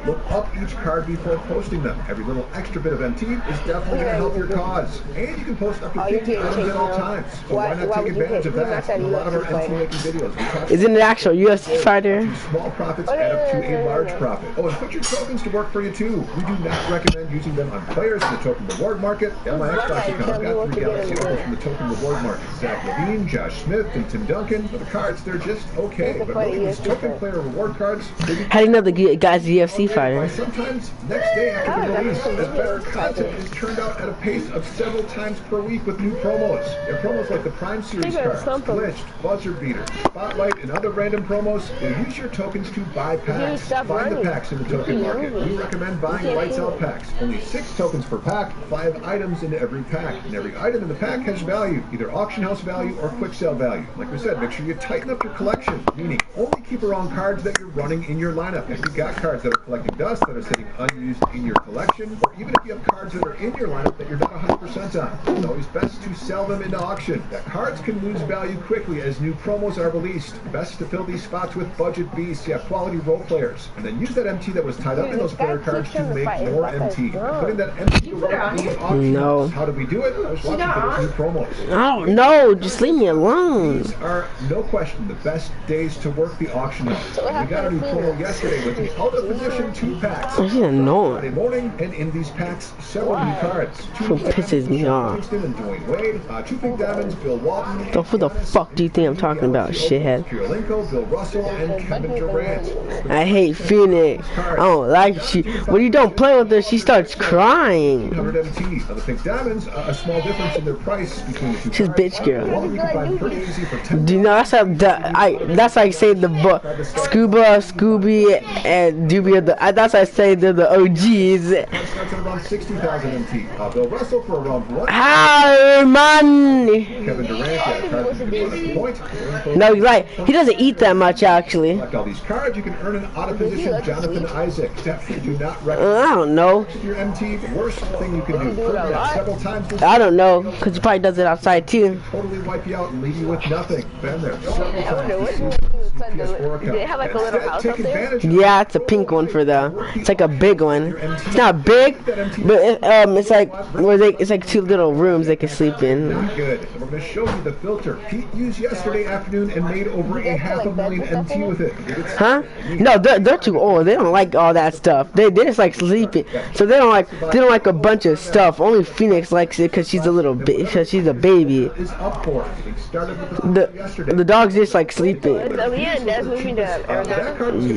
Look up each card before posting them. Every little extra bit of MT is definitely going to help your cause. And you can post up to 50 items at all times. So why not take advantage of that? In a lot of our MT making videos, we talk Isn't it actual UFC fighter? Small profits add up to a large profit. Oh, and put your tokens to work for you too. We do not recommend using them on players in the token reward market. On my Xbox account, I've got 3 Galaxy Opals from the token reward market. Zach Levine, Josh Smith, and Tim Duncan. For the cards, they're just okay. But really, these token player reward cards... How do you know the guy's a UFC fighter? Sometimes next day after the release, as better content is turned out at a pace of several times per week with new promos. There are promos like the Prime Series cards, Glitched, Buzzer Beater, Spotlight, and other random promos. You'll use your tokens to buy packs. Find the packs in the token market. We recommend buying lights out packs. Only 6 tokens per pack, 5 items in every pack. And every item in the pack has value, either auction house value or quick sale value. Like we said, make sure you tighten up your collection, meaning only keep around cards that you're running in your lineup. If you've got cards that are collecting dust, that are sitting unused in your collection, or even if you have cards that are in your lineup that you're not 100% on, it's always best to sell them into auction. That cards can lose value quickly as new promos are released. Best to fill these spots with budget beasts, quality role players, and then use that MT that was tied up in those player cards to make more MT. Putting that MT to work in auction. No. How do we do it? I was watching for those new promos. I don't know. Just leave me alone. These are, no question, the best days to work the auction house. We got a new promo yesterday with the out of position 2 packs. She's annoying. Friday morning, and in these packs, several new cards. 2 pisses me off. Kingston and Dwayne Wade, 2 pink diamonds, Bill Walton. So who the fuck do you think I'm talking about, shithead? Kirilenko, Bill Russell, and Kevin Durant. I hate Phoenix. I don't like she. When you don't play with her, she starts crying. 100 MT. The pink diamonds, a small difference in their price between the 2 She's bitch girl. You can find pretty easy for 10. Do you know that's like saying the book Scuba, Scooby, and Doobie. That's why I say they're the OGs. Starts at around 60,000 MT. Bill Russell for around 1. Hi, man. Kevin Durant, point. No, he's like he doesn't eat that much actually. Collect all these cards, you can earn an out of position Jonathan Isaac. Definitely do not recommend. I don't know. Your MT, the worst thing you can do. Several times. I don't know, because he probably does it outside too. Totally wipe you out and leave you with nothing. Been there several times. Did it have like a little house up there? Yeah, it's a pink one for the. It's like a big one. It's not big, but it's like where it's like 2 little rooms they can sleep in. Good. So we're going to show you the filter Pete used yesterday afternoon and made over a 500,000 MT with it. Huh? No, they're too old. They don't like all that stuff. They just like sleeping. So they don't like a bunch of stuff. Only Phoenix Phoenix likes it because she's a little because she's a baby. Is up for it. They started with the yesterday. The dog's just like sleeping.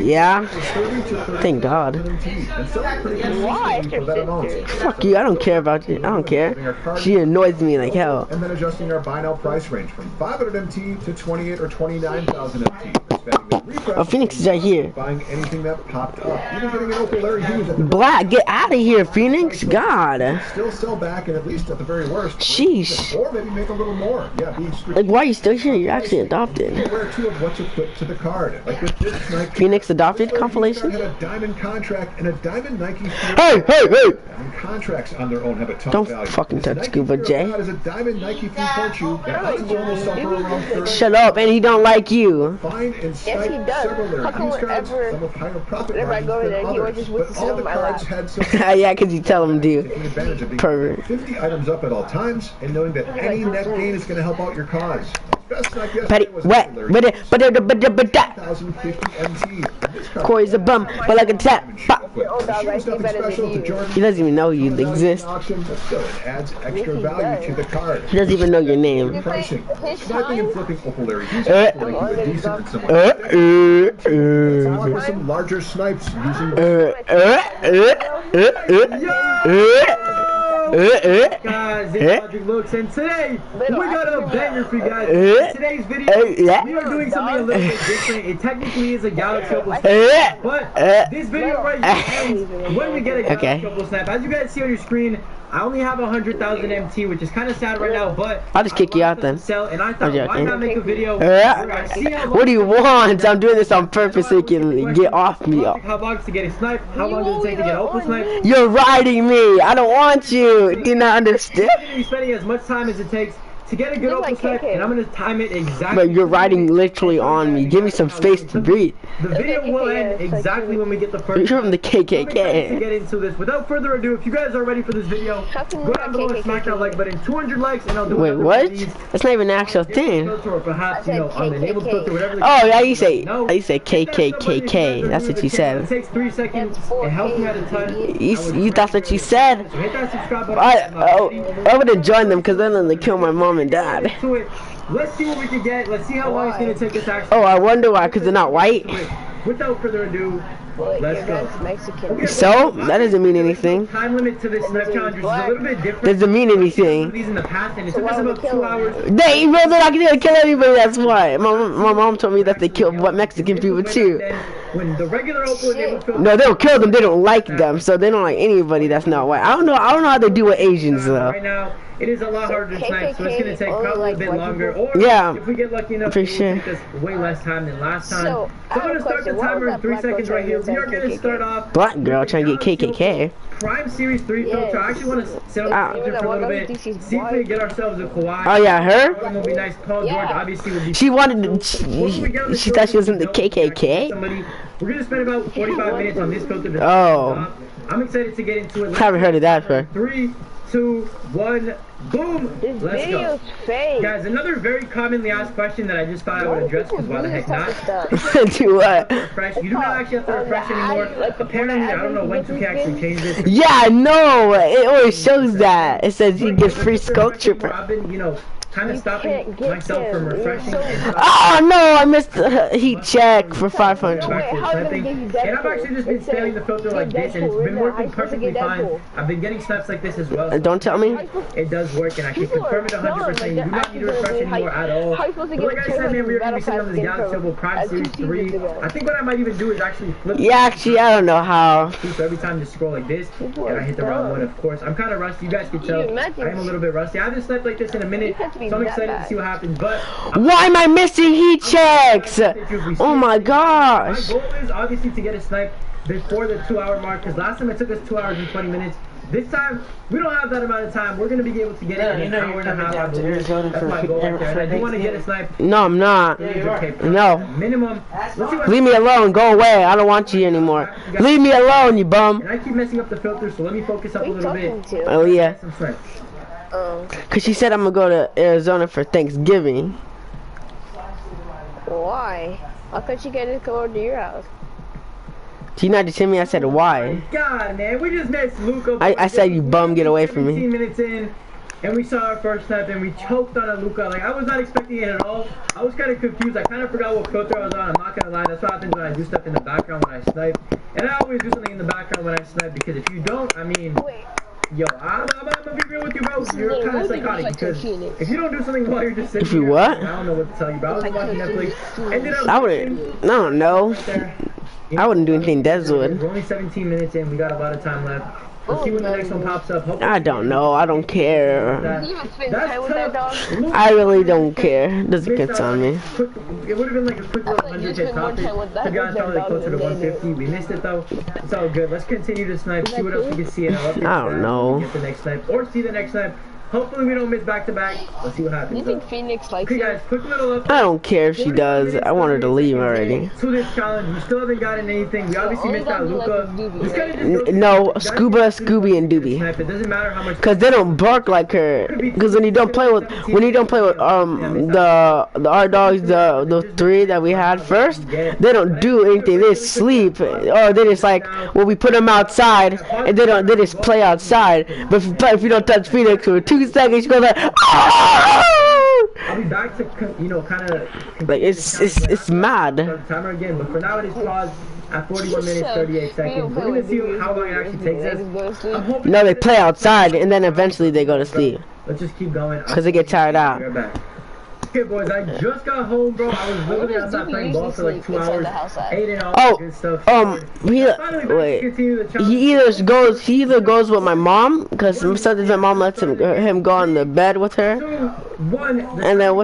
Yeah. Thank God. Why? Fuck you. I don't care about you. I don't care. She annoys me like hell. And then adjusting our buy now price range from 500 MT to 28 or 29,000 MT. Oh, Phoenix is right here. Buying anything that popped up. Even getting an Opal Larry Hughes at the Black, get out of here, Phoenix. God. Still sell back and at least at the very worst. Sheesh. Or maybe make a little more. Yeah, like, why are you still here? You're actually adopted. Be aware too of what's equipped to the card. Like with this Nike Phoenix adopted compilation. Had a diamond contract and a diamond Nike. Hey! Diamond contracts on their own have a ton of value. Don't fucking touch Scuba J. Is a diamond Nike 3-point shoe that will suffer around 30. Shut up, and he don't like you. Find and yes, he does. How come whenever I go there, he always just whips it on my lap? Yeah, because you tell him to. Pervert. 50 items up at all times, and knowing that any net gain is going to help out your cause. Petty, wet, but Corey's a bum, but like a tap. He doesn't even know you exist. Adds extra value to the card. He doesn't even know your name. Pricing. Sniping and flipping Opal Larry. Some larger snipes using. Guys, it's Logic Looks, and today we got a banger for you guys. In today's video, we are doing something a little bit different. It technically is a Galaxy Opal snap, but this video right here ends when we get a Galaxy Opal snap. As you guys see on your screen, I only have 100,000 MT, which is kind of sad right now, but I'll just kick you out then. And I thought, why not make a video? What do you want? I'm doing this on purpose so you can get off me. How long to get a snipe? How long does it take to get an Opal snipe? You're riding me. I don't want you. Do you not understand? I'm going to be spending as much time as it takes to get a good Opal snipe, and I'm going to time it exactly. But you're riding literally on me. Give me some space to breathe. The video will end exactly when we get the first. You're from the KKK. To get into this. Without further ado, if you guys are ready for this video, go down below and smack that like button. 200 likes, and I'll do. Wait, what? That's not even an actual thing. Or perhaps, you know, unenabled filter, whatever. Oh, yeah, you say KKKK. That's what you said. It takes 3 seconds. It helps me out a ton. You thought what you said? So hit that subscribe button. I would have joined them because then they kill my mom and dad. Let's see what we can get. Let's see how long it's going to take us actually. Oh, I wonder why, because they're not white. Without further ado, let's go. Okay, so, that doesn't mean anything. Time limit to this snipe challenge is a little bit different. Doesn't mean anything. These in the past, and it took us about 2 hours. They're not going to kill anybody, that's why. My mom told me that they kill Mexican people too. When the regular Opal no, they don't kill them, they don't like them, so they don't like anybody that's not white. I don't know how they do with Asians though. Right now, it is a lot harder to snipe, so it's going to take probably a bit longer. Or if we get lucky enough, it will take us way less time than last time. So I'm going to start the timer in 3 seconds right here. We are going to start off. Black girl trying to get KKK. Prime Series 3 filter. I actually want to set up the filter for a little bit. See if we can get ourselves a Kawhi. Oh yeah, her? Will be nice. Paul George obviously would be. She wanted to, she thought she was in the KKK. We're going to spend about 45 minutes on this filter. Oh. I'm excited to get into it. Haven't heard of that before. 3, 2, 1, boom! Let's go. Fake. Guys, another very commonly asked question that I just thought I would address, because why the heck not? Do what? Refresh. You do not actually have to refresh anymore. Apparently, I don't know when 2K actually changed it. Yeah, no, it always shows that. It says you get free sculpture. I've been, you know, kind of stopping myself from refreshing. Oh no, I missed the heat check for 500. And I've actually just been spamming the filter like this, and it's been working perfectly fine. I've been getting snaps like this as well. Don't tell me. It does work, and I can confirm it 100%. You do not need to refresh anymore at all. But like I said, man, we're going to be sitting on this Galaxy Opal Prime Series 3. I think what I might even do is actually flip. Yeah, actually, I don't know how. So every time you scroll like this, and I hit the round 1, of course. I'm kind of rusty. You guys can tell. I am a little bit rusty. I haven't slept like this in a minute. So I'm excited to see what happens, but why am I missing heat checks? Oh my gosh. My goal is obviously to get a snipe before the 2-hour mark, because last time it took us 2 hours and 20 minutes. This time, we don't have that amount of time. We're going to be able to get it in an hour and a half. That's my goal right there. I do want to get a snipe. No, I'm not. No. Minimum. Leave me alone. Go away. I don't want you anymore. Leave me alone, you bum. And I keep messing up the filter, so let me focus up a little bit. Oh, yeah. Because she said I'm going to go to Arizona for Thanksgiving. Why? How could she get it to go to your house? Do you not just hear me? I said why. God, man, we just missed Luka. I said you bum, get away from me. 17 minutes in, and we saw our first snipe, and we choked on a Luka. Like, I was not expecting it at all. I was kind of confused. I kind of forgot what filter I was on. I'm not gonna lie. That's what happens when I do stuff in the background when I snipe. And I always do something in the background when I snipe, because if you don't, I mean, yo, I'm gonna be real with you, bro. You're kind of psychotic, because if you don't do something while you're just sitting if you here, what? I don't know what to tell you, bro. I was watching Netflix. Ended up I don't know. I wouldn't do anything Des would. We're only 17 minutes in. We got a lot of time left. Let's see when the next one pops up. Hopefully I don't know. I don't care. That's tough. I really don't care. Doesn't concern me. It would have been like a quick little 100K topic. To be honest, probably closer to 150. We missed it though. It's all good. Let's continue to snipe. See what else we can see. And I'll I don't know. Get the next snipe or see the next snipe. Hopefully we don't miss back to back. Let's see what happens. You think Phoenix likes okay, guys, quick little update. I don't care if she does. I want her to leave already. To this challenge, we still haven't gotten anything. We obviously missed out Luka. No, Scuba, Scooby, and Doobie. It doesn't matter how much. Cause they don't bark like her. Cause when you don't play with the our dogs, the three that we had first, they don't do anything. They sleep, or they just like when we put them outside, and they just play outside. But if you don't touch Phoenix for 2 seconds, she goes like, I'll be back to kind of like it's mad. Timer again, but for now it is paused at 41 minutes 38 seconds. We're gonna see how long it actually takes us. No, they play outside and then eventually they go to sleep. Let's just keep going. Cause they get tired out. Okay, boys, I just got home, bro. I was literally outside playing ball for like 2 hours. Ate and all that good stuff. He either goes with my mom, cause sometimes my mom lets him go on the bed with her. And then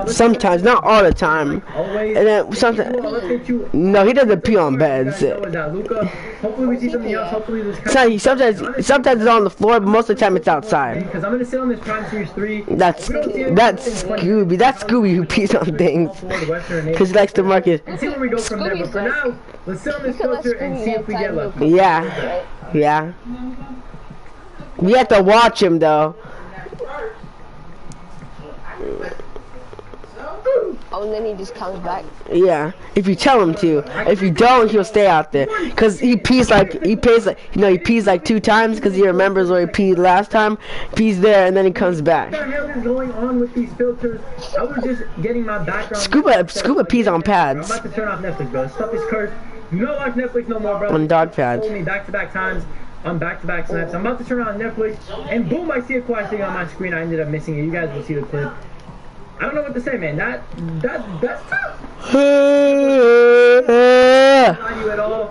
sometimes, not all the time. And then sometimes, no, he doesn't pee on beds. Hopefully we see something else. Hopefully this. Sometimes it's on the floor, but most of the time it's outside. Because I'm gonna sit on this Prime Series 3. That's Scooby. That's Scooby who pees on things. Cause he likes to mark it. And see where we go from there. But for now, let's sit on this filter and see if we get lucky. Yeah. We have to watch him though. Oh, and then he just comes back. Yeah, if you tell him to. If you don't, he'll stay out there. Cause he pees like 2 times. Cause he remembers where he peed last time. Pees there, and then he comes back. What the hell is going on with these filters? I was just getting my background. Scuba pees on pads. I'm about to turn off Netflix, bro. Stuff is cursed. You don't watch Netflix no more, bro. On dog pads. Told me back-to-back times on back-to-back snaps. I'm about to turn on Netflix, and boom, I see a quiet thing on my screen. I ended up missing it. You guys will see the clip. I don't know what to say, man. That's tough. Not you at all.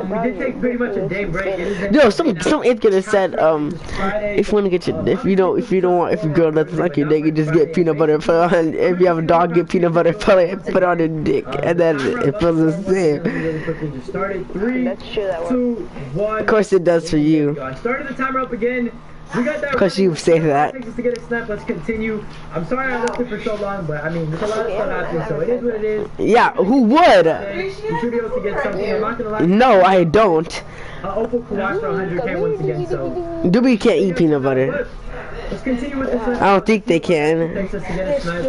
We did take pretty much a day break. Yo, some idiot said if you want to get your if you don't want if your girl doesn't like your dick, you just get peanut butter put on. If you have a dog, get peanut butter put on your dick, and then it feels the same. Started 3, 2, 1. Of course it does for you. I started the timer up again. We got that. Because you say that. Takes us to get a snap. Let's continue. I'm sorry I left it for so long, but I mean, there's a lot of stuff happening, so it is what it is. Yeah, who would? You should be able to get something. I'm not gonna lie. No, I don't. Opal Kawhi for 100K once again, so. Doobie can't eat peanut butter. Let's continue with this. I don't think they can. Takes us to get a snap.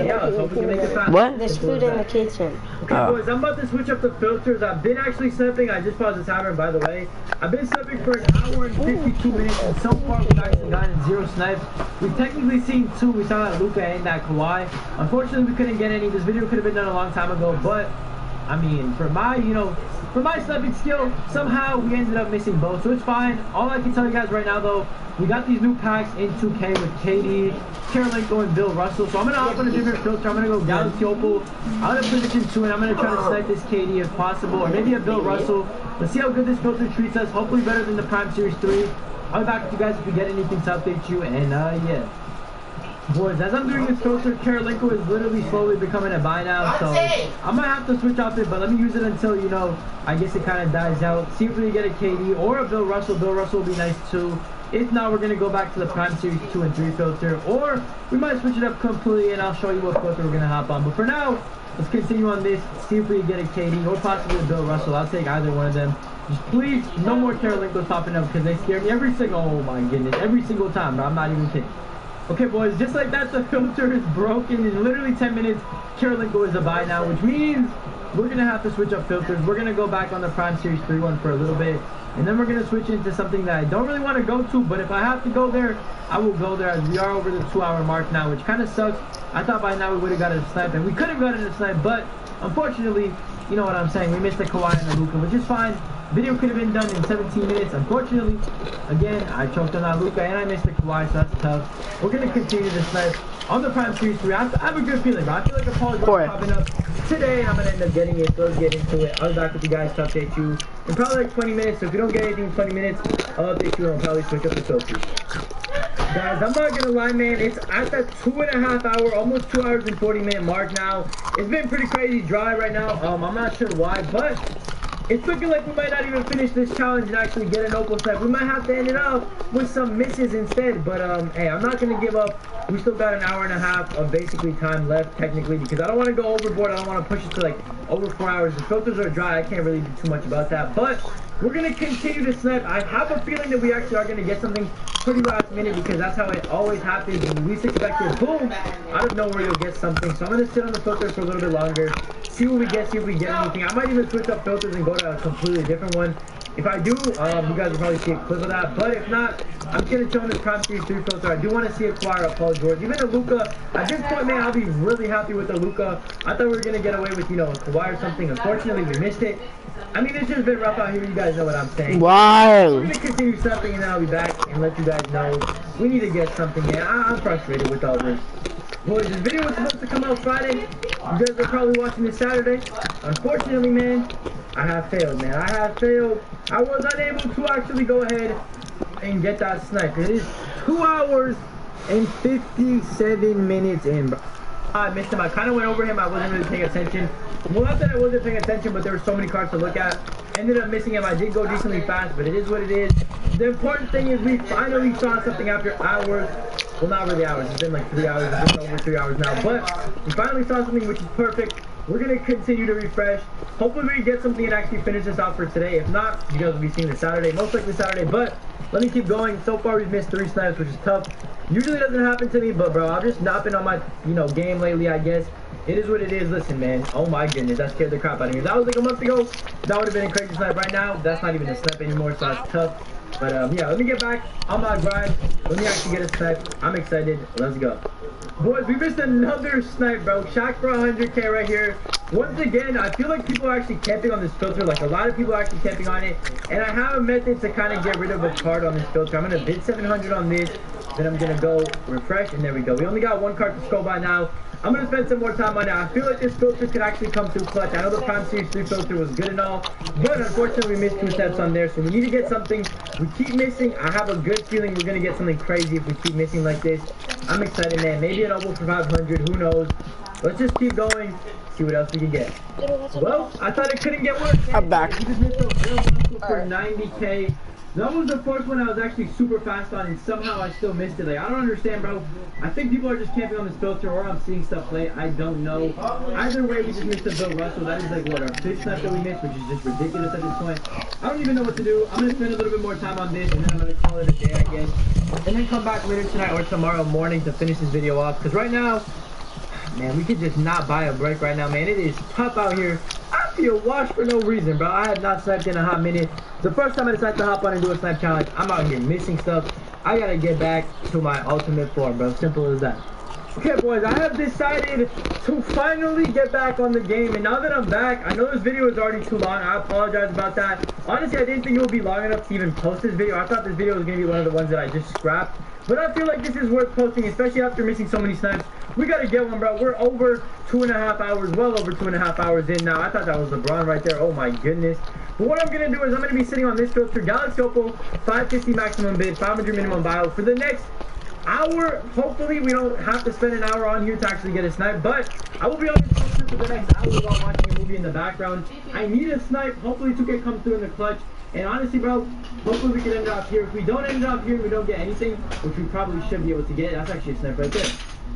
Yeah, let's hope we can make it fast. What? There's food in the kitchen. Okay, boys, I'm about to switch up the filters. I've been actually sniping. I just paused the timer, by the way. I've been sniping for an hour and 52 minutes, and so far we've actually gotten 0 snipes. We've technically seen 2. We saw that Luka and that Kawhi. Unfortunately, we couldn't get any. This video could have been done a long time ago, but I mean, for my sniping skill, somehow we ended up missing both, so it's fine. All I can tell you guys right now, though, we got these new packs in 2K with KD, Karolinko, and Bill Russell. So I'm gonna hop on a different filter. I'm gonna go Galaxy Opal. I'm gonna position 2, and I'm gonna try to snipe this KD if possible, or maybe a Bill Russell. Let's see how good this filter treats us. Hopefully better than the Prime Series 3. I'll be back with you guys if we get anything to update you. And yeah. Boys, as I'm doing this filter, Karolinko is literally slowly becoming a buy now, so I might have to switch off it, but let me use it until, I guess it kind of dies out. See if we can get a KD or a Bill Russell. Bill Russell will be nice too. If not, we're going to go back to the Prime Series 2 and 3 filter, or we might switch it up completely and I'll show you what filter we're going to hop on. But for now, let's continue on this, see if we can get a KD or possibly a Bill Russell. I'll take either one of them. Just please, no more Karolinkos popping up because they scare me every single time, but I'm not even kidding. Okay, boys, just like that, the filter is broken. In literally 10 minutes, Karolinko is a buy now, which means we're going to have to switch up filters. We're going to go back on the Prime Series 3 one for a little bit, and then we're going to switch into something that I don't really want to go to, but if I have to go there, I will go there, as we are over the 2-hour mark now, which kind of sucks. I thought by now we would have gotten a snipe, and we could have gotten a snipe, but unfortunately, you know what I'm saying, we missed the Kawhi and the Luka, which is fine. Video could have been done in 17 minutes. Unfortunately, again, I choked on that Luka and I missed the Kawhi, so that's tough. We're going to continue this snipe on the Prime Series 3. I have a good feeling, bro. I feel like a Paul George popping up today, and I'm going to end up getting it, so let's get into it. I'll be back with you guys to update you in probably like 20 minutes, so if you don't get anything in 20 minutes, I'll update you and I'll probably switch up the filters. Guys, I'm not gonna lie, man, it's at that 2.5 hour, almost 2 hours and 40 minute mark now. It's been pretty crazy dry right now. I'm not sure why, but it's looking like we might not even finish this challenge and actually get an opal snipe. We might have to end it up with some misses instead, but hey, I'm not gonna give up. We still got an hour and a half of basically time left technically, because I don't want to go overboard. I don't want to push it to like over 4 hours. The filters are dry. I can't really do too much about that, but we're gonna continue to snipe. I have a feeling that we actually are gonna get something pretty last minute, because that's how it always happens. When you least expect it, boom, out of nowhere you'll get something. So I'm gonna sit on the filter for a little bit longer, see what we get, see if we get anything. I might even switch up filters and go to a completely different one. If I do, you guys will probably see a clip of that. But if not, I'm just gonna chill on this Prime Series 3 filter. I do want to see acquire a Paul George, even a Luka. At this point, man, I'll be really happy with the Luka. I thought we were gonna get away with, you know, a Kawhi or something. Unfortunately, we missed it. I mean, it's just been rough out here. You guys know what I'm saying. Wow. We're gonna continue something, and then I'll be back and let you guys know we need to get something. Man, I'm frustrated with all this. Boys, this video was supposed to come out Friday. You guys are probably watching this Saturday. Unfortunately, man, I have failed, man. I have failed. I was unable to actually go ahead and get that snipe. It is 2 hours and 57 minutes in, bro. I missed him. I kind of went over him. I wasn't really paying attention. Well, not that I wasn't paying attention, but there were so many cards to look at. Ended up missing him. I did go decently fast, but it is what it is. The important thing is we finally saw something after hours. Well, not really hours. It's been like 3 hours. It's been over 3 hours now. But we finally saw something, which is perfect. We're going to continue to refresh. Hopefully we get something and actually finish this out for today. If not, you guys will be seeing it Saturday. Most likely Saturday. But let me keep going. So far we've missed 3 snipes, which is tough. Usually doesn't happen to me, but bro, I've just not been on my, you know, game lately, I guess. It is what it is. Listen, man. Oh my goodness, that scared the crap out of me. If that was like a month ago, that would have been a crazy snipe. Right now, that's not even a snipe anymore, so that's tough. But yeah, let me get back on my grind. Let me actually get a snipe. I'm excited. Let's go. Boys, we missed another snipe, bro. Shot for 100K right here. Once again, I feel like people are actually camping on this filter. Like, a lot of people are actually camping on it. And I have a method to kind of get rid of a card on this filter. I'm going to bid 700 on this. Then I'm going to go refresh, and there we go. We only got 1 card to score by now. I'm going to spend some more time on it. I feel like this filter could actually come through clutch. I know the Prime Series 3 filter was good and all, but unfortunately we missed 2 steps on there, so we need to get something. We keep missing. I have a good feeling we're going to get something crazy if we keep missing like this. I'm excited, man. Maybe an opal for 500. Who knows? Let's just keep going. See what else we can get. Well, I thought it couldn't get worse. I'm back. We just missed a real one for 90K. That was the first one I was actually super fast on, and somehow I still missed it. Like, I don't understand, bro. I think people are just camping on this filter, or I'm seeing stuff play. I don't know. Either way, we just missed a Bill Russell. That is like, what, our 5th snipe that we missed, which is just ridiculous at this point. I don't even know what to do. I'm going to spend a little bit more time on this, and then I'm going to call it a day, I guess. And then come back later tonight or tomorrow morning to finish this video off. Because right now, man, we could just not buy a break right now, man. It is tough out here. I feel washed for no reason, bro. I have not sniped in a hot minute. The first time I decided to hop on and do a snipe challenge, I'm out here missing stuff. I gotta get back to my ultimate form, bro. Simple as that. Okay, boys, I have decided to finally get back on the game, and now that I'm back, I know this video is already too long. I apologize about that. Honestly, I didn't think it would be long enough to even post this video. I thought this video was gonna be one of the ones that I just scrapped. But I feel like this is worth posting, especially after missing so many snipes. We gotta get one, bro. We're over 2.5 hours, well over 2.5 hours in now. I thought that was LeBron right there. Oh my goodness. But what I'm gonna do is I'm gonna be sitting on this filter, Galaxy Opal, 550 maximum bid, 500 minimum buyout for the next hour. Hopefully we don't have to spend an hour on here to actually get a snipe, but I will be on this filter for the next hour while watching a movie in the background. I need a snipe. Hopefully 2K comes through in the clutch. And honestly, bro, hopefully we can end up here. If we don't end up here, we don't get anything, which we probably should be able to get. That's actually a snipe right there.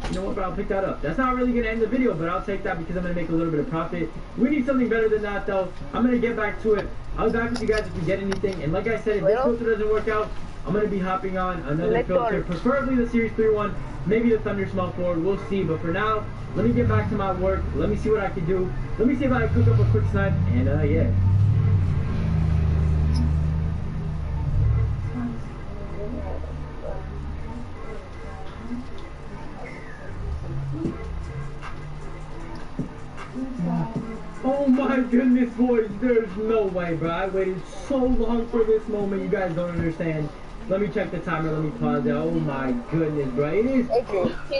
You know what, bro? I'll pick that up. That's not really going to end the video, but I'll take that because I'm going to make a little bit of profit. We need something better than that, though. I'm going to get back to it. I'll be back with you guys if we get anything. And like I said, if this filter doesn't work out, I'm going to be hopping on another filter, preferably the Series 3-1, maybe the Thunder Small Forward, we'll see. But for now, let me get back to my work, let me see what I can do, let me see if I can cook up a quick snipe, and yeah. Oh my goodness, boys, there's no way, bro. I waited so long for this moment, you guys don't understand. Let me check the timer, let me pause it. Oh my goodness, bro. It is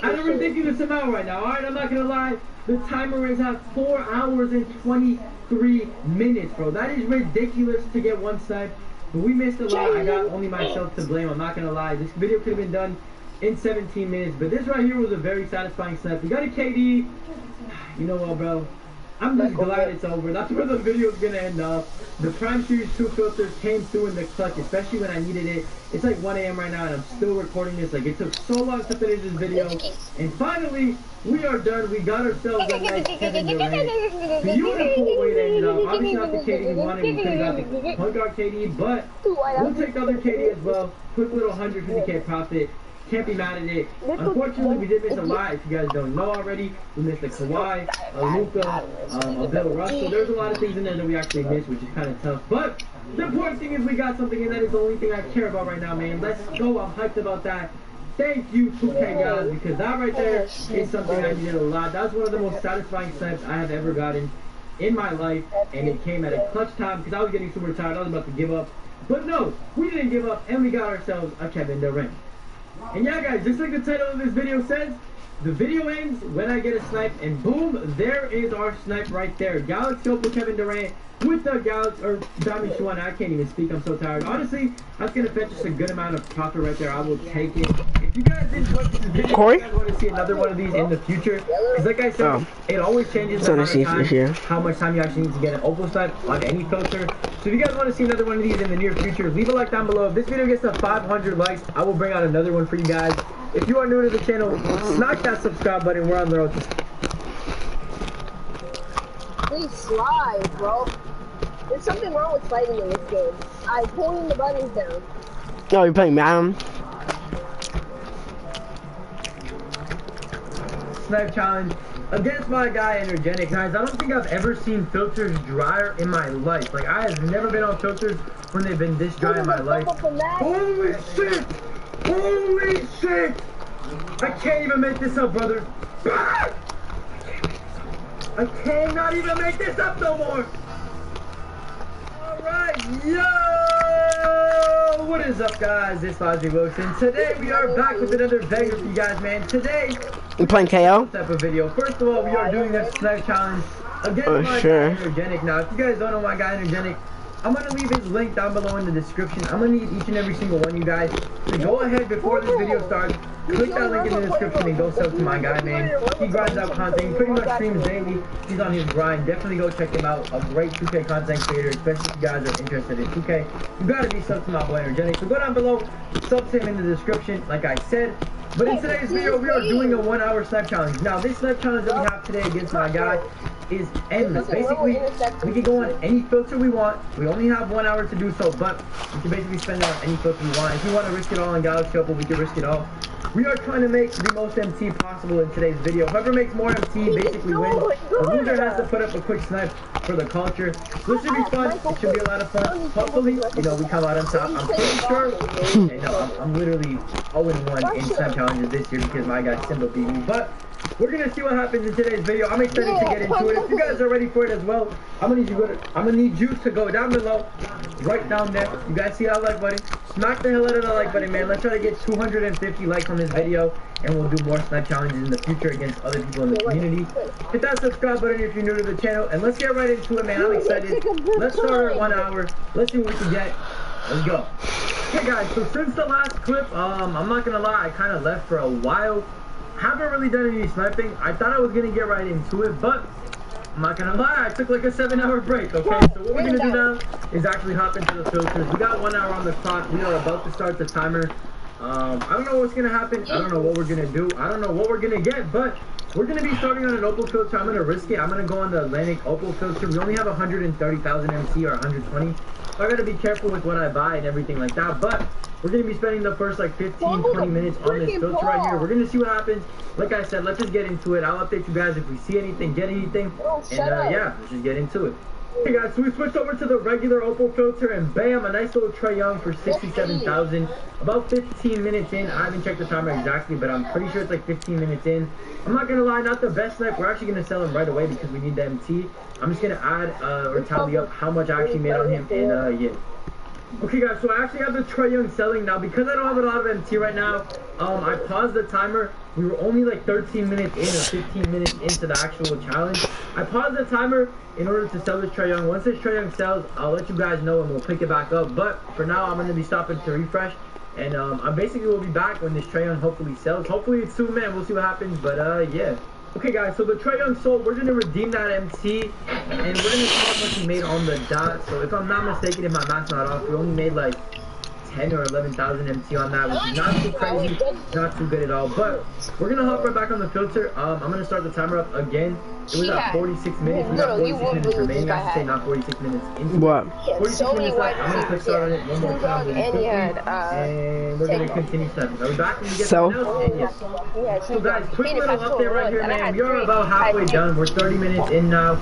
at a ridiculous amount right now, alright? I'm not gonna lie. The timer is at 4 hours and 23 minutes, bro. That is ridiculous to get one snipe. But we missed a lot. I got only myself to blame. I'm not gonna lie. This video could have been done in 17 minutes. But this right here was a very satisfying snipe. We got a KD. You know what, bro? I'm just glad it's over. That's where the video's gonna end up. The Prime Series 2 filters came through in the clutch, especially when I needed it. It's like 1 a.m. right now, and I'm still recording this. Like, it took so long to finish this video. And finally, we are done. We got ourselves a nice Kevin Durant. Beautiful way to end it up. Obviously not the KD we wanted. We could have got the point guard KD, but we'll take the other KD as well. Quick little 150K profit. Can't be mad at it. Unfortunately, we did miss a lot. If you guys don't know already, we missed a Kawhi, a Luka, a Bill Russell. There's a lot of things in there that we actually missed, which is kind of tough. But the important thing is we got something, and that is the only thing I care about right now, man. Let's go. I'm hyped about that. Thank you, 2K guys, because that right there is something I needed a lot. That was one of the most satisfying snipes I have ever gotten in my life, and it came at a clutch time because I was getting super tired. I was about to give up. But no, we didn't give up, and we got ourselves a Kevin Durant. And yeah, guys, just like the title of this video says, the video ends when I get a snipe, and boom, there is our snipe right there. Galaxy Opal Kevin Durant with the Galaxy, or Diamond Shuan. I can't even speak, I'm so tired. Honestly, that's going to fetch us a good amount of profit right there. I will take it. If you guys enjoyed this video, you guys want to see another one of these in the future, because like I said, it always changes the amount of time, how much time you actually need to get an Opal snipe on any filter. So if you guys want to see another one of these in the near future, leave a like down below. If this video gets to 500 likes, I will bring out another one for you guys. If you are new to the channel, smack that subscribe button. We're on the road to... Please slide, bro. There's something wrong with fighting in this game. I'm pulling the buttons down. Oh, you're playing Myteam? Snipe challenge against my guy Energetic. Guys, I don't think I've ever seen filters drier in my life. Like, I have never been on filters when they've been this dry in my life. Holy shit! Holy shit! I can't even make this up, brother. I cannot even make this up no more. Alright, yo! What is up, guys? It's Logic Wilson. Today we are back with another banger for you guys, man. Today you playing KO? Type of video. First of all, we are doing this snipe challenge against my guy Energetic. Now, if you guys don't know my guy Energetic, I'm going to leave his link down below in the description. I'm going to need each and every single one of you guys to go ahead before this video starts. Click that link in the description and go sub to my guy, man. He grinds out content. He pretty much streams daily. He's on his grind. Definitely go check him out. A great 2K content creator, especially if you guys are interested in 2K. You got to be sub to my boy Energetic. So go down below, sub to him in the description, like I said. But in today's video, we are doing a 1 hour snipe challenge. Now, this snipe challenge that we have today against my guy is endless. Basically, we can go on any filter we want. We only have 1 hour to do so, but we can basically spend it on any filter we want. If we want to risk it all on Galaxy Opal, we can risk it all. We are trying to make the most MT possible in today's video. Whoever makes more MT basically wins. The loser has to put up a quick snipe for the culture. This should be fun. It should be a lot of fun. Hopefully, you know, we come out on top. I'm pretty sure. And no, I'm literally 0-1 in snipe challenges this year because my guy Simba beat me. But we're gonna see what happens in today's video. I'm excited to get into it. If you guys are ready for it as well, I'm gonna need you to go down below, right down there. You guys see that like button? Smack the hell out of the like button, man. Let's try to get 250 likes on this video, and we'll do more snipe challenges in the future against other people in the community. Hit that subscribe button if you're new to the channel, and let's get right into it, man. I'm excited. Let's start our 1 hour. Let's see what we can get. Let's go. Okay, guys. So since the last clip, I'm not gonna lie, I kind of left for a while. Haven't really done any sniping. I thought I was gonna get right into it, but I'm not gonna lie, I took like a 7-hour break, okay? So what we're gonna do now is actually hop into the filters. We got 1 hour on the clock. We are about to start the timer. I don't know what's gonna happen. I don't know what we're gonna do. I don't know what we're gonna get, but we're gonna be starting on an Opal filter. I'm gonna risk it. I'm gonna go on the Atlantic Opal filter. We only have 130,000 MC or 120. So I gotta be careful with what I buy and everything like that. But we're gonna be spending the first like 15-20 minutes on this filter right here. We're gonna see what happens. Like I said, let's just get into it. I'll update you guys if we see anything, get anything, and yeah, let's just get into it. Hey guys, so we switched over to the regular Opal filter, and bam, a nice little Trae Young for 67,000. About 15 minutes in. I haven't checked the timer exactly, but I'm pretty sure it's like 15 minutes in. I'm not gonna lie, not the best snipe. We're actually gonna sell him right away because we need the MT. I'm just gonna add or tally up how much I actually made on him, and yeah. Okay guys, so I actually have the Trae Young selling now. Because I don't have a lot of MT right now, I paused the timer. We were only like 13 minutes in or 15 minutes into the actual challenge. I paused the timer in order to sell this Trae Young. Once this Trae Young sells, I'll let you guys know and we'll pick it back up. But for now, I'm going to be stopping to refresh. And I basically will be back when this Trae Young hopefully sells. Hopefully it's soon, man. We'll see what happens. But yeah. Okay guys, so the Trae Young sold. We're going to redeem that MT. And we're going to see how much we made on the dot. So if I'm not mistaken, if my math's not off, we only made like 10 or 11,000 MT on that, which is not too crazy, not too good at all. But we're gonna hop right back on the filter. I'm gonna start the timer up again. It was at 46 minutes. We got 46 minutes remaining. I should say not 46 minutes. What? 46 minutes left. I'm gonna click start on it one more time really quickly, and we're gonna continue sniping. Are we back when we get someone else? And yes. So guys, quick little update right here, man. We are about halfway done. We're 30 minutes in now.